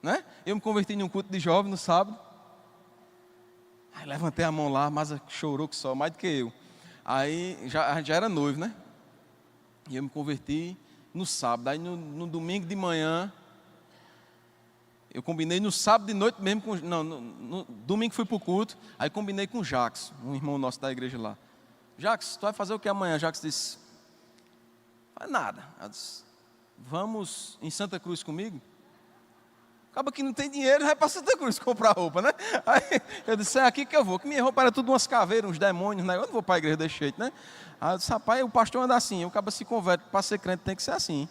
Né? Eu me converti em um culto de jovem no sábado. Aí levantei a mão lá, mas chorou que só, mais do que eu. Aí já era noivo, né? E eu me converti no sábado. Aí no domingo de manhã, eu combinei no sábado de noite mesmo, no domingo fui para o culto, aí combinei com o Jacques, um irmão nosso da igreja lá. Jacques, tu vai fazer o que amanhã? Jacques disse: faz nada. Eu disse: vamos em Santa Cruz comigo? Acaba que não tem dinheiro, vai para Santa Cruz comprar roupa, né? Aí eu disse: é aqui que eu vou, que minha roupa era tudo umas caveiras, uns demônios, né? Eu não vou para a igreja desse jeito, né? Aí eu disse: rapaz, o pastor anda assim, o cara se converte, para ser crente tem que ser assim.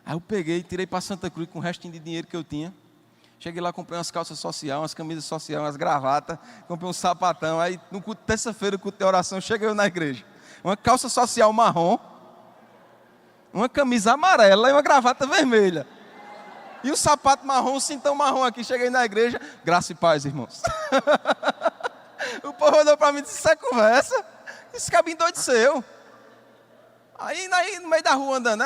Aí eu peguei, tirei para Santa Cruz com o restinho de dinheiro que eu tinha. Cheguei lá, comprei umas calças sociais, umas camisas sociais, umas gravatas, comprei um sapatão. Aí no culto, terça-feira, o culto de oração, cheguei eu na igreja. Uma calça social marrom, uma camisa amarela e uma gravata vermelha. E o sapato marrom, o cintão marrom aqui. Cheguei na igreja, graça e paz, irmãos. O povo olhou para mim e disse: isso é conversa? Esse cabinho endoideceu. Aí no meio da rua andando,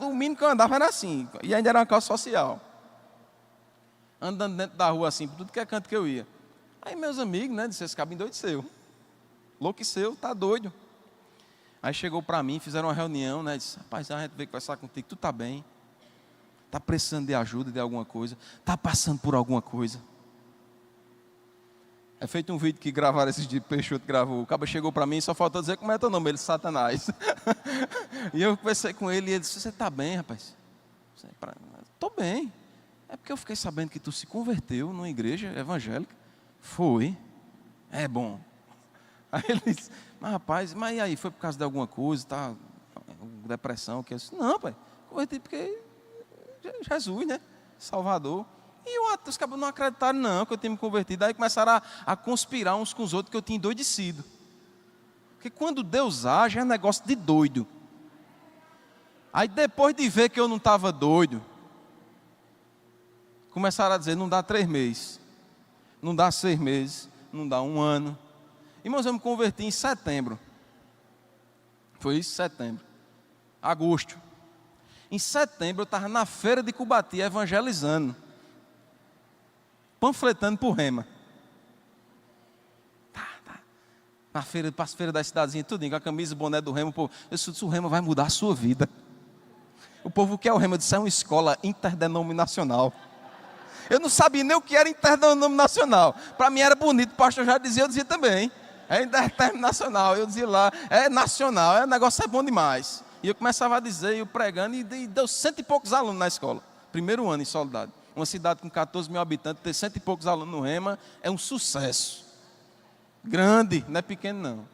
o mínimo que eu andava era assim. E ainda era uma calça social. Andando dentro da rua assim, por tudo que é canto que eu ia. Aí meus amigos, né, disseram: esse cabinho endoideceu. Enlouqueceu, tá doido. Aí chegou para mim, fizeram uma reunião, né? Disse: rapaz, a gente veio conversar contigo, tu tá bem? Está precisando de ajuda, de alguma coisa? Está passando por alguma coisa? É feito um vídeo que gravaram esses dias, Peixoto gravou. O cara chegou para mim e só faltou dizer como é teu nome, ele: Satanás. E eu conversei com ele e ele disse: você está bem, rapaz? Estou bem. É porque eu fiquei sabendo que tu se converteu numa igreja evangélica. Foi. É bom. Aí ele disse, mas rapaz, mas e aí, foi por causa de alguma coisa, tá? Depressão, que eu disse, não, pai, converti porque Jesus, né? Salvador. E os cabos não acreditaram, não, que eu tinha me convertido. Aí começaram a conspirar uns com os outros que eu tinha endoidecido. Porque quando Deus age, é negócio de doido. Aí depois de ver que eu não estava doido, começaram a dizer, não dá 3 meses, não dá 6 meses, não dá 1 ano. Irmãos, eu me converti em setembro. Foi isso, setembro. Agosto. Em setembro eu estava na feira de Cubati evangelizando. Panfletando por Rema. Na feira, para a feira da cidadezinha, tudo, com a camisa e boné do Rema. Eu disse, o Rema vai mudar a sua vida. O povo quer o Rema, eu disse, é uma escola interdenominacional. Eu não sabia nem o que era interdenominacional. Para mim era bonito, o pastor já dizia, eu dizia também. É interdenominacional, eu dizia lá, é nacional, o negócio é bom demais. E eu começava a dizer, eu pregando, e deu 100 e poucos alunos na escola. Primeiro ano em Soledade. Uma cidade com 14 mil habitantes, ter 100 e poucos alunos no Rema, é um sucesso. Grande, não é pequeno não.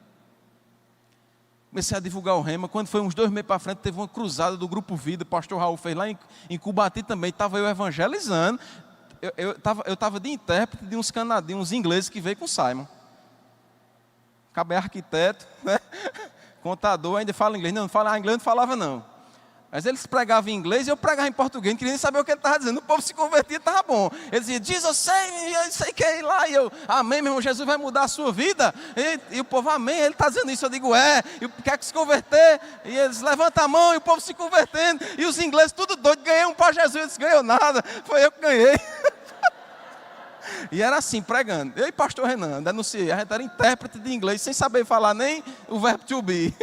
Comecei a divulgar o Rema. Quando foi uns 2 meses para frente, teve uma cruzada do Grupo Vida, o pastor Raul fez lá em Cubati também, estava eu evangelizando. Eu estava de intérprete de uns canadianos, uns ingleses que veio com o Simon. Acabei arquiteto, né? Contador, ainda fala inglês. Não fala inglês, não falava não. Mas eles pregavam em inglês e eu pregava em português, não queria nem saber o que ele estava dizendo. O povo se convertia, estava bom. Ele dizia, Jesus, eu sei que é ir lá. E eu, amém, meu irmão, Jesus vai mudar a sua vida. E o povo, amém, ele está dizendo isso. Eu digo, e quer que se converter? E eles levantam a mão e o povo se convertendo. E os ingleses, tudo doido, ganhei um para Jesus. Eu disse, ganhou nada, foi eu que ganhei. E era assim, pregando. Eu e pastor Renan, denunciei. A gente era intérprete de inglês, sem saber falar nem o verbo to be.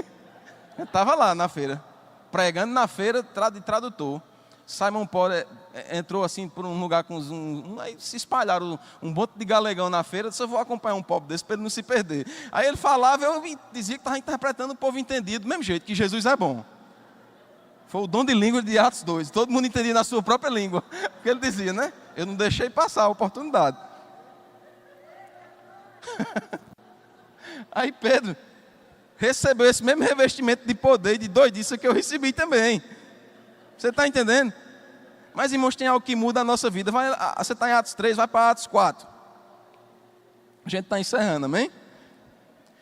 Eu estava lá na feira. Pregando na feira de tradutor. Simon Paul entrou assim por um lugar com aí se espalharam um monte de galegão na feira. Disse, eu vou acompanhar um pobre desse para ele não se perder. Aí ele falava, eu dizia que estava interpretando, o povo entendia do mesmo jeito, que Jesus é bom. Foi o dom de língua de Atos 2. Todo mundo entendia na sua própria língua. Porque ele dizia, né? Eu não deixei passar a oportunidade. Aí Pedro recebeu esse mesmo revestimento de poder e de doidice que eu recebi também. Você está entendendo? Mas, irmãos, tem algo que muda a nossa vida. Você está em Atos 3, vai para Atos 4. A gente está encerrando, amém?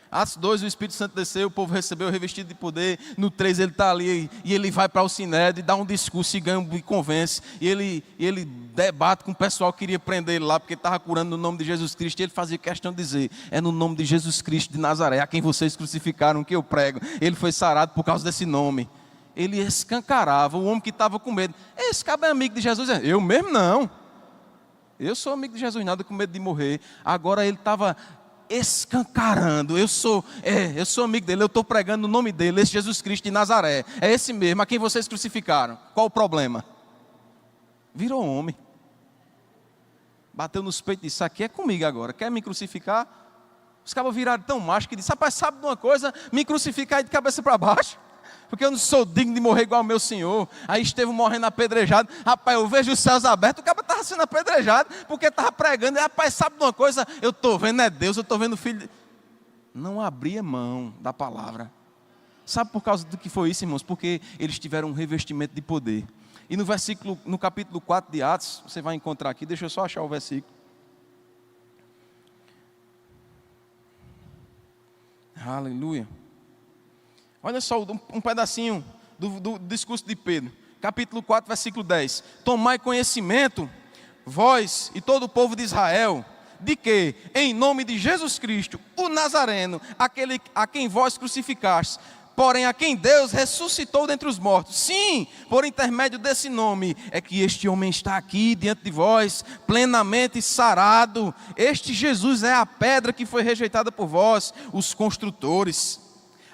Atos 2, o Espírito Santo desceu, o povo recebeu o revestido de poder. No 3 ele está ali e ele vai para o Sinédrio, dá um discurso e ganha e convence. E ele debate com o pessoal que queria prender ele lá, porque ele estava curando no nome de Jesus Cristo. E ele fazia questão de dizer, é no nome de Jesus Cristo de Nazaré, a quem vocês crucificaram, que eu prego. Ele foi sarado por causa desse nome. Ele escancarava o homem que estava com medo. Esse cara é amigo de Jesus? Eu mesmo não. Eu sou amigo de Jesus, nada com medo de morrer. Agora ele estava escancarando, eu sou amigo dele, eu estou pregando o nome dele, esse Jesus Cristo de Nazaré, é esse mesmo, a quem vocês crucificaram. Qual o problema? Virou homem, bateu nos peitos e disse, isso aqui é comigo agora, quer me crucificar? Os cabos viraram tão macho que disse, rapaz, sabe de uma coisa, me crucifica aí de cabeça para baixo, porque eu não sou digno de morrer igual ao meu Senhor. Aí Estevão morrendo apedrejado. Rapaz, eu vejo os céus abertos. O cara estava sendo apedrejado porque estava pregando. E, rapaz, sabe de uma coisa? Eu estou vendo é Deus, eu estou vendo o Filho. Não abria mão da palavra. Sabe por causa do que foi isso, irmãos? Porque eles tiveram um revestimento de poder. E no capítulo 4 de Atos, você vai encontrar aqui, deixa eu só achar o versículo. Aleluia. Olha só um pedacinho do discurso de Pedro. Capítulo 4, versículo 10. Tomai conhecimento, vós e todo o povo de Israel, de que, em nome de Jesus Cristo, o Nazareno, aquele a quem vós crucificastes, porém a quem Deus ressuscitou dentre os mortos. Sim, por intermédio desse nome, é que este homem está aqui diante de vós, plenamente sarado. Este Jesus é a pedra que foi rejeitada por vós, os construtores,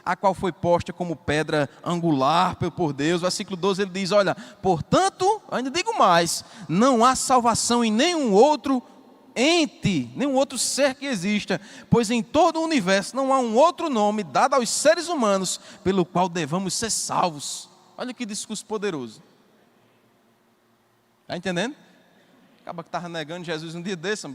a qual foi posta como pedra angular por Deus. Versículo 12 ele diz, olha, portanto, ainda digo mais, não há salvação em nenhum outro ente, nenhum outro ser que exista, pois em todo o universo não há um outro nome dado aos seres humanos, pelo qual devamos ser salvos. Olha que discurso poderoso. Está entendendo? Acaba que estava negando Jesus um dia desse,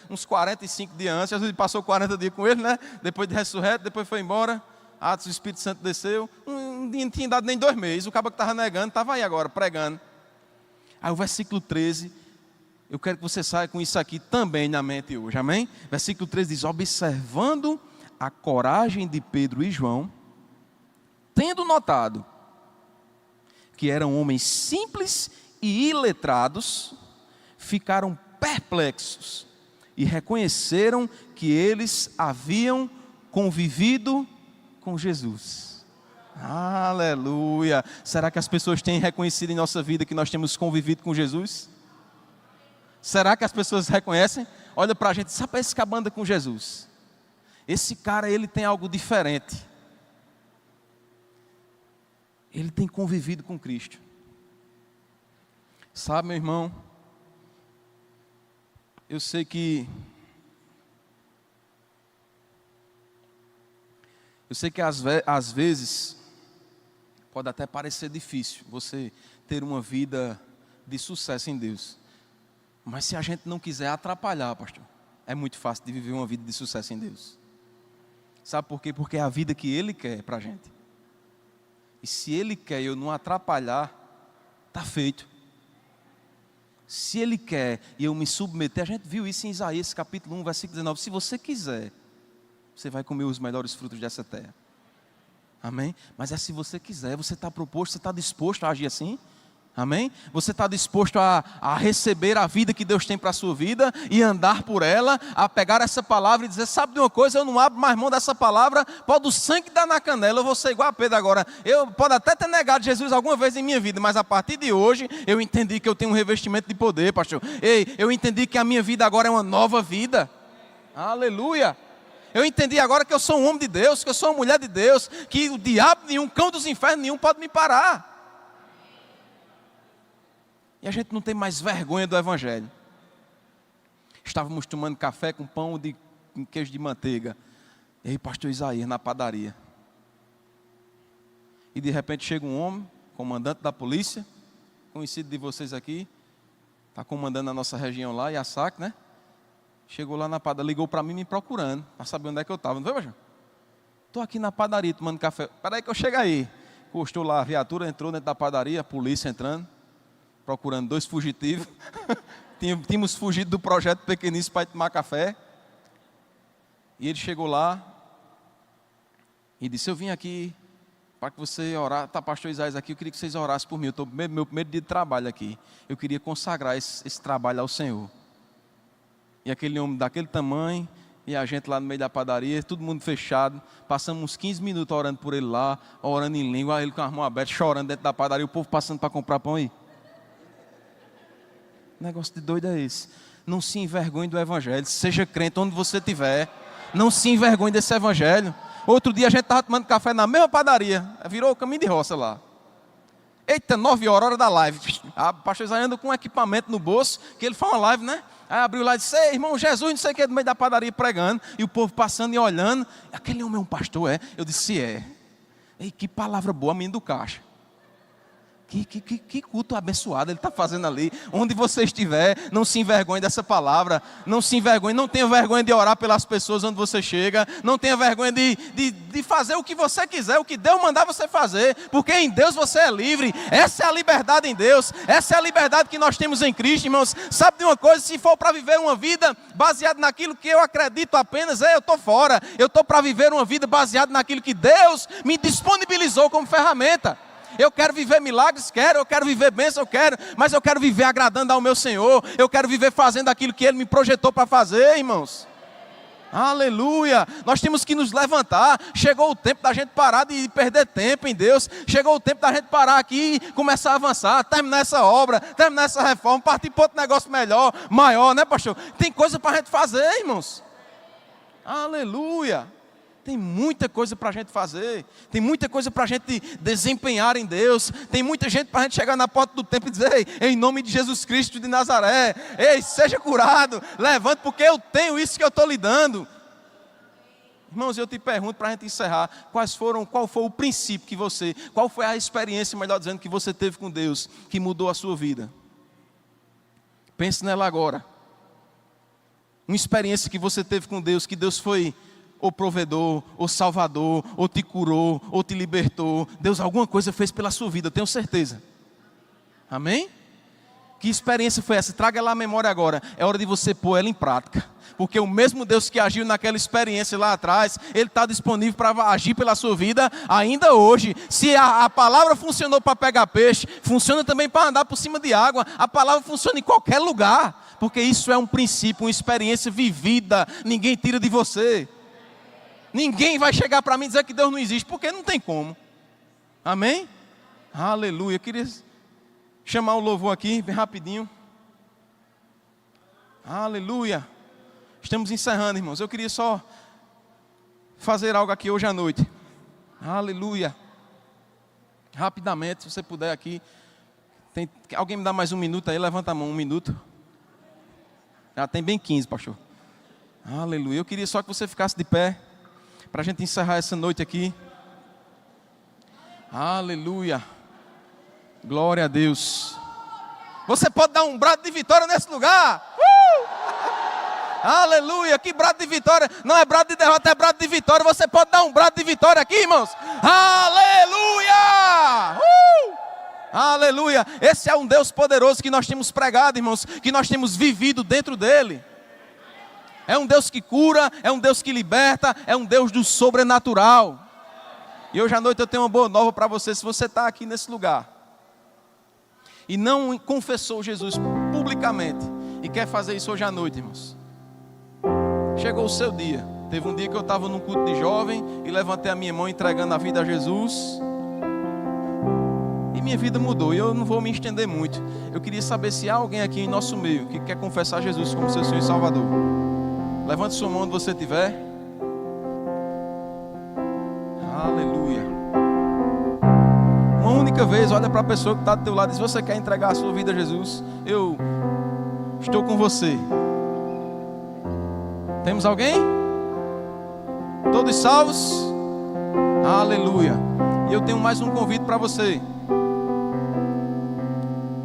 uns 45 dias antes. Jesus passou 40 dias com ele, né? Depois de ressurreto, depois foi embora. Atos, o Espírito Santo desceu. Não tinha dado nem 2 meses. O cabo que estava negando, estava aí agora, pregando. Aí o versículo 13, eu quero que você saia com isso aqui também na mente hoje, amém? Versículo 13 diz: observando a coragem de Pedro e João, tendo notado que eram homens simples e iletrados, ficaram perplexos e reconheceram que eles haviam convivido com Jesus. Aleluia! Será que as pessoas têm reconhecido em nossa vida que nós temos convivido com Jesus? Será que as pessoas reconhecem? Olha para a gente, sabe esse que anda com Jesus? Esse cara, ele tem algo diferente. Ele tem convivido com Cristo. Sabe, meu irmão, eu sei que às vezes pode até parecer difícil você ter uma vida de sucesso em Deus. Mas se a gente não quiser atrapalhar, pastor, é muito fácil de viver uma vida de sucesso em Deus. Sabe por quê? Porque é a vida que Ele quer para a gente. E se Ele quer eu não atrapalhar, está feito. Se Ele quer e eu me submeter, a gente viu isso em Isaías capítulo 1, versículo 19. Se você quiser, você vai comer os melhores frutos dessa terra. Amém? Mas é se você quiser, você está proposto, você está disposto a agir assim? Amém? Você está disposto a receber a vida que Deus tem para a sua vida e andar por ela, a pegar essa palavra e dizer, sabe de uma coisa, eu não abro mais mão dessa palavra, pode o sangue dar na canela, eu vou ser igual a Pedro agora. Eu posso até ter negado Jesus alguma vez em minha vida, mas a partir de hoje, eu entendi que eu tenho um revestimento de poder, pastor. Ei, eu entendi que a minha vida agora é uma nova vida. Aleluia! Eu entendi agora que eu sou um homem de Deus, que eu sou uma mulher de Deus, que o diabo nenhum, cão dos infernos nenhum pode me parar. E a gente não tem mais vergonha do Evangelho. Estávamos tomando café com pão com queijo de manteiga. E aí, pastor Isaías, na padaria. E de repente chega um homem, comandante da polícia, conhecido de vocês aqui, está comandando a nossa região lá, Iaçaque, né? Chegou lá na padaria, ligou para mim me procurando, para saber onde é que eu estava. Não foi, pastor? Estou aqui na padaria tomando café. Espera aí que eu chego aí. Encostou lá a viatura, entrou dentro da padaria, a polícia entrando, procurando 2 fugitivos. Tínhamos fugido do projeto Pequenice para ir tomar café. E ele chegou lá e disse, eu vim aqui para que você orar. Está pastor Isaías aqui, eu queria que vocês orassem por mim. Eu estou meu primeiro dia de trabalho aqui. Eu queria consagrar esse trabalho ao Senhor. E aquele homem daquele tamanho, e a gente lá no meio da padaria, todo mundo fechado. Passamos uns 15 minutos orando por ele lá, orando em língua, ele com as mãos abertas, chorando dentro da padaria, o povo passando para comprar pão aí. Negócio de doido é esse. Não se envergonhe do Evangelho. Seja crente onde você estiver. Não se envergonhe desse Evangelho. Outro dia a gente estava tomando café na mesma padaria. Virou o caminho de roça lá. Eita, 9 horas, hora da live. A pastor Isaías anda com um equipamento no bolso, que ele faz uma live, né? Aí abriu lá e disse, ei, irmão Jesus, não sei o que, no meio da padaria pregando. E o povo passando e olhando. Aquele homem é um pastor, é? Eu disse, é. Ei, que palavra boa, menino do caixa. Que culto abençoado ele está fazendo ali. Onde você estiver, não se envergonhe dessa palavra. Não se envergonhe, não tenha vergonha de orar pelas pessoas onde você chega. Não tenha vergonha de fazer o que você quiser, o que Deus mandar você fazer. Porque em Deus você é livre. Essa é a liberdade em Deus. Essa é a liberdade que nós temos em Cristo, irmãos. Sabe de uma coisa? Se for para viver uma vida baseada naquilo que eu acredito apenas, eu estou fora. Eu estou para viver uma vida baseada naquilo que Deus me disponibilizou como ferramenta. Eu quero viver milagres, eu quero viver bênção, mas eu quero viver agradando ao meu Senhor, eu quero viver fazendo aquilo que Ele me projetou para fazer, irmãos. Aleluia, nós temos que nos levantar. Chegou o tempo da gente parar de perder tempo em Deus, chegou o tempo da gente parar aqui e começar a avançar, terminar essa obra, terminar essa reforma, partir para outro negócio melhor, maior, né, pastor? Tem coisa para a gente fazer, irmãos. Aleluia. Tem muita coisa para a gente fazer. Tem muita coisa para a gente desempenhar em Deus. Tem muita gente para a gente chegar na porta do templo e dizer, ei, em nome de Jesus Cristo de Nazaré, ei, seja curado, levante, porque eu tenho isso que eu estou lhe dando. Irmãos, eu te pergunto para a gente encerrar, qual foi o princípio qual foi a experiência, melhor dizendo, que você teve com Deus, que mudou a sua vida? Pense nela agora. Uma experiência que você teve com Deus, que Deus foi ou provedor, ou salvador, ou te curou, ou te libertou. Deus alguma coisa fez pela sua vida, eu tenho certeza. Amém? Que experiência foi essa? Traga ela à memória agora. É hora de você pôr ela em prática. Porque o mesmo Deus que agiu naquela experiência lá atrás, Ele está disponível para agir pela sua vida ainda hoje. Se a palavra funcionou para pegar peixe, funciona também para andar por cima de água. A palavra funciona em qualquer lugar. Porque isso é um princípio, uma experiência vivida. Ninguém tira de você. Ninguém vai chegar para mim e dizer que Deus não existe, porque não tem como. Amém? Aleluia. Eu queria chamar o louvor aqui, bem rapidinho. Aleluia. Estamos encerrando, irmãos. Eu queria só fazer algo aqui hoje à noite. Aleluia. Rapidamente, se você puder aqui. Alguém me dá mais um minuto aí? Levanta a mão, um minuto. Já tem bem 15, pastor. Aleluia. Eu queria só que você ficasse de pé, para a gente encerrar essa noite aqui. Aleluia. Glória a Deus. Você pode dar um brado de vitória nesse lugar? Aleluia, que brado de vitória. Não é brado de derrota, é brado de vitória. Você pode dar um brado de vitória aqui, irmãos? Aleluia. Aleluia. Esse é um Deus poderoso que nós temos pregado, irmãos, que nós temos vivido dentro dele. É um Deus que cura, é um Deus que liberta, é um Deus do sobrenatural. E hoje à noite eu tenho uma boa nova para você. Se você está aqui nesse lugar e não confessou Jesus publicamente e quer fazer isso hoje à noite, irmãos, chegou o seu dia. Teve um dia que eu estava num culto de jovem e levantei a minha mão entregando a vida a Jesus. E minha vida mudou. E eu não vou me estender muito. Eu queria saber se há alguém aqui em nosso meio que quer confessar Jesus como seu Senhor e Salvador. Levante sua mão onde você estiver. Aleluia. Uma única vez, olha para a pessoa que está do teu lado e diz: você quer entregar a sua vida a Jesus? Eu estou com você. Temos alguém? Todos salvos? Aleluia. E eu tenho mais um convite para você.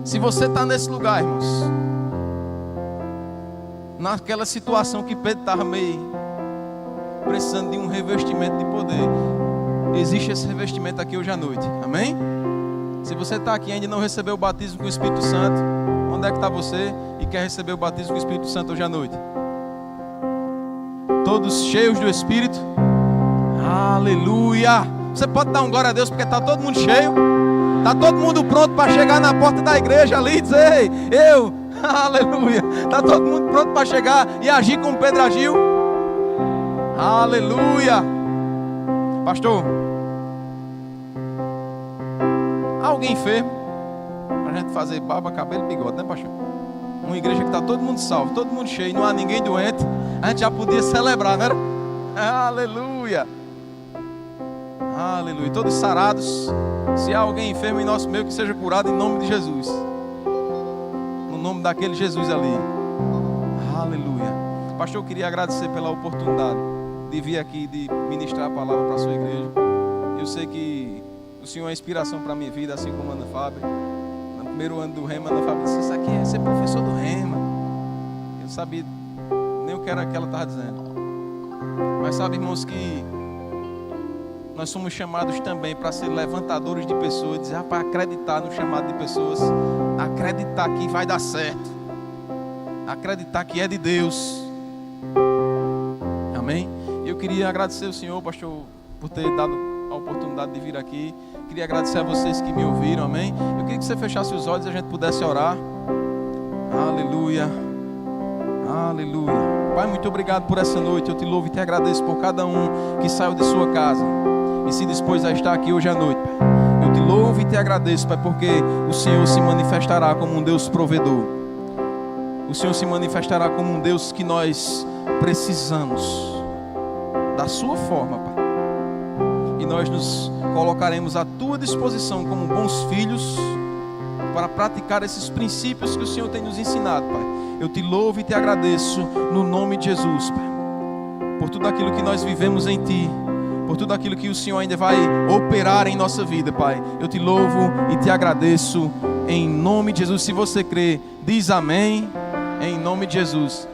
Se você está nesse lugar, irmãos, naquela situação que Pedro estava meio precisando de um revestimento de poder, existe esse revestimento aqui hoje à noite. Amém? Se você está aqui e ainda não recebeu o batismo com o Espírito Santo, onde é que está você e quer receber o batismo com o Espírito Santo hoje à noite? Todos cheios do Espírito? Aleluia! Você pode dar um glória a Deus porque está todo mundo cheio? Está todo mundo pronto para chegar na porta da igreja ali e dizer: ei, eu, aleluia! Está todo mundo pronto para chegar e agir como Pedro agiu? Aleluia! Pastor, alguém enfermo para a gente fazer barba, cabelo e bigode, né, pastor? Uma igreja que está todo mundo salvo, todo mundo cheio, não há ninguém doente. A gente já podia celebrar, não era? Aleluia! Aleluia! Todos sarados. Se há alguém enfermo em nosso meio, que seja curado em nome de Jesus. No nome daquele Jesus ali. Aleluia! Pastor, eu queria agradecer pela oportunidade de vir aqui, de ministrar a palavra para a sua igreja. Eu sei que o Senhor é inspiração para a minha vida, assim como a Ana Fábio. No primeiro ano do Rema, a Ana Fábio disse: isso aqui é ser professor do Rema. Eu não sabia nem o que era que ela estava dizendo. Mas sabe, irmãos, que nós somos chamados também para ser levantadores de pessoas, dizer, para acreditar no chamado de pessoas, acreditar que vai dar certo, acreditar que é de Deus. Amém? Eu queria agradecer ao Senhor, pastor, por ter dado a oportunidade de vir aqui. Queria agradecer a vocês que me ouviram, amém? Eu queria que você fechasse os olhos e a gente pudesse orar. Aleluia. Aleluia. Pai, muito obrigado por essa noite. Eu te louvo e te agradeço por cada um que saiu de sua casa e se dispôs a estar aqui hoje à noite, Pai. Eu te louvo e te agradeço, Pai, porque o Senhor se manifestará como um Deus provedor. O Senhor se manifestará como um Deus que nós precisamos da sua forma, Pai. E nós nos colocaremos à tua disposição como bons filhos para praticar esses princípios que o Senhor tem nos ensinado, Pai. Eu te louvo e te agradeço no nome de Jesus, Pai, por tudo aquilo que nós vivemos em Ti, por tudo aquilo que o Senhor ainda vai operar em nossa vida, Pai. Eu te louvo e te agradeço em nome de Jesus. Se você crê, diz amém. Em nome de Jesus.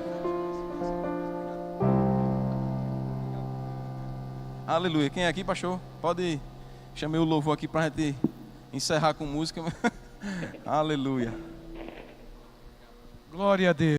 Aleluia. Quem é aqui, pastor? Pode chamar o louvor aqui para a gente encerrar com música. Aleluia. Glória a Deus.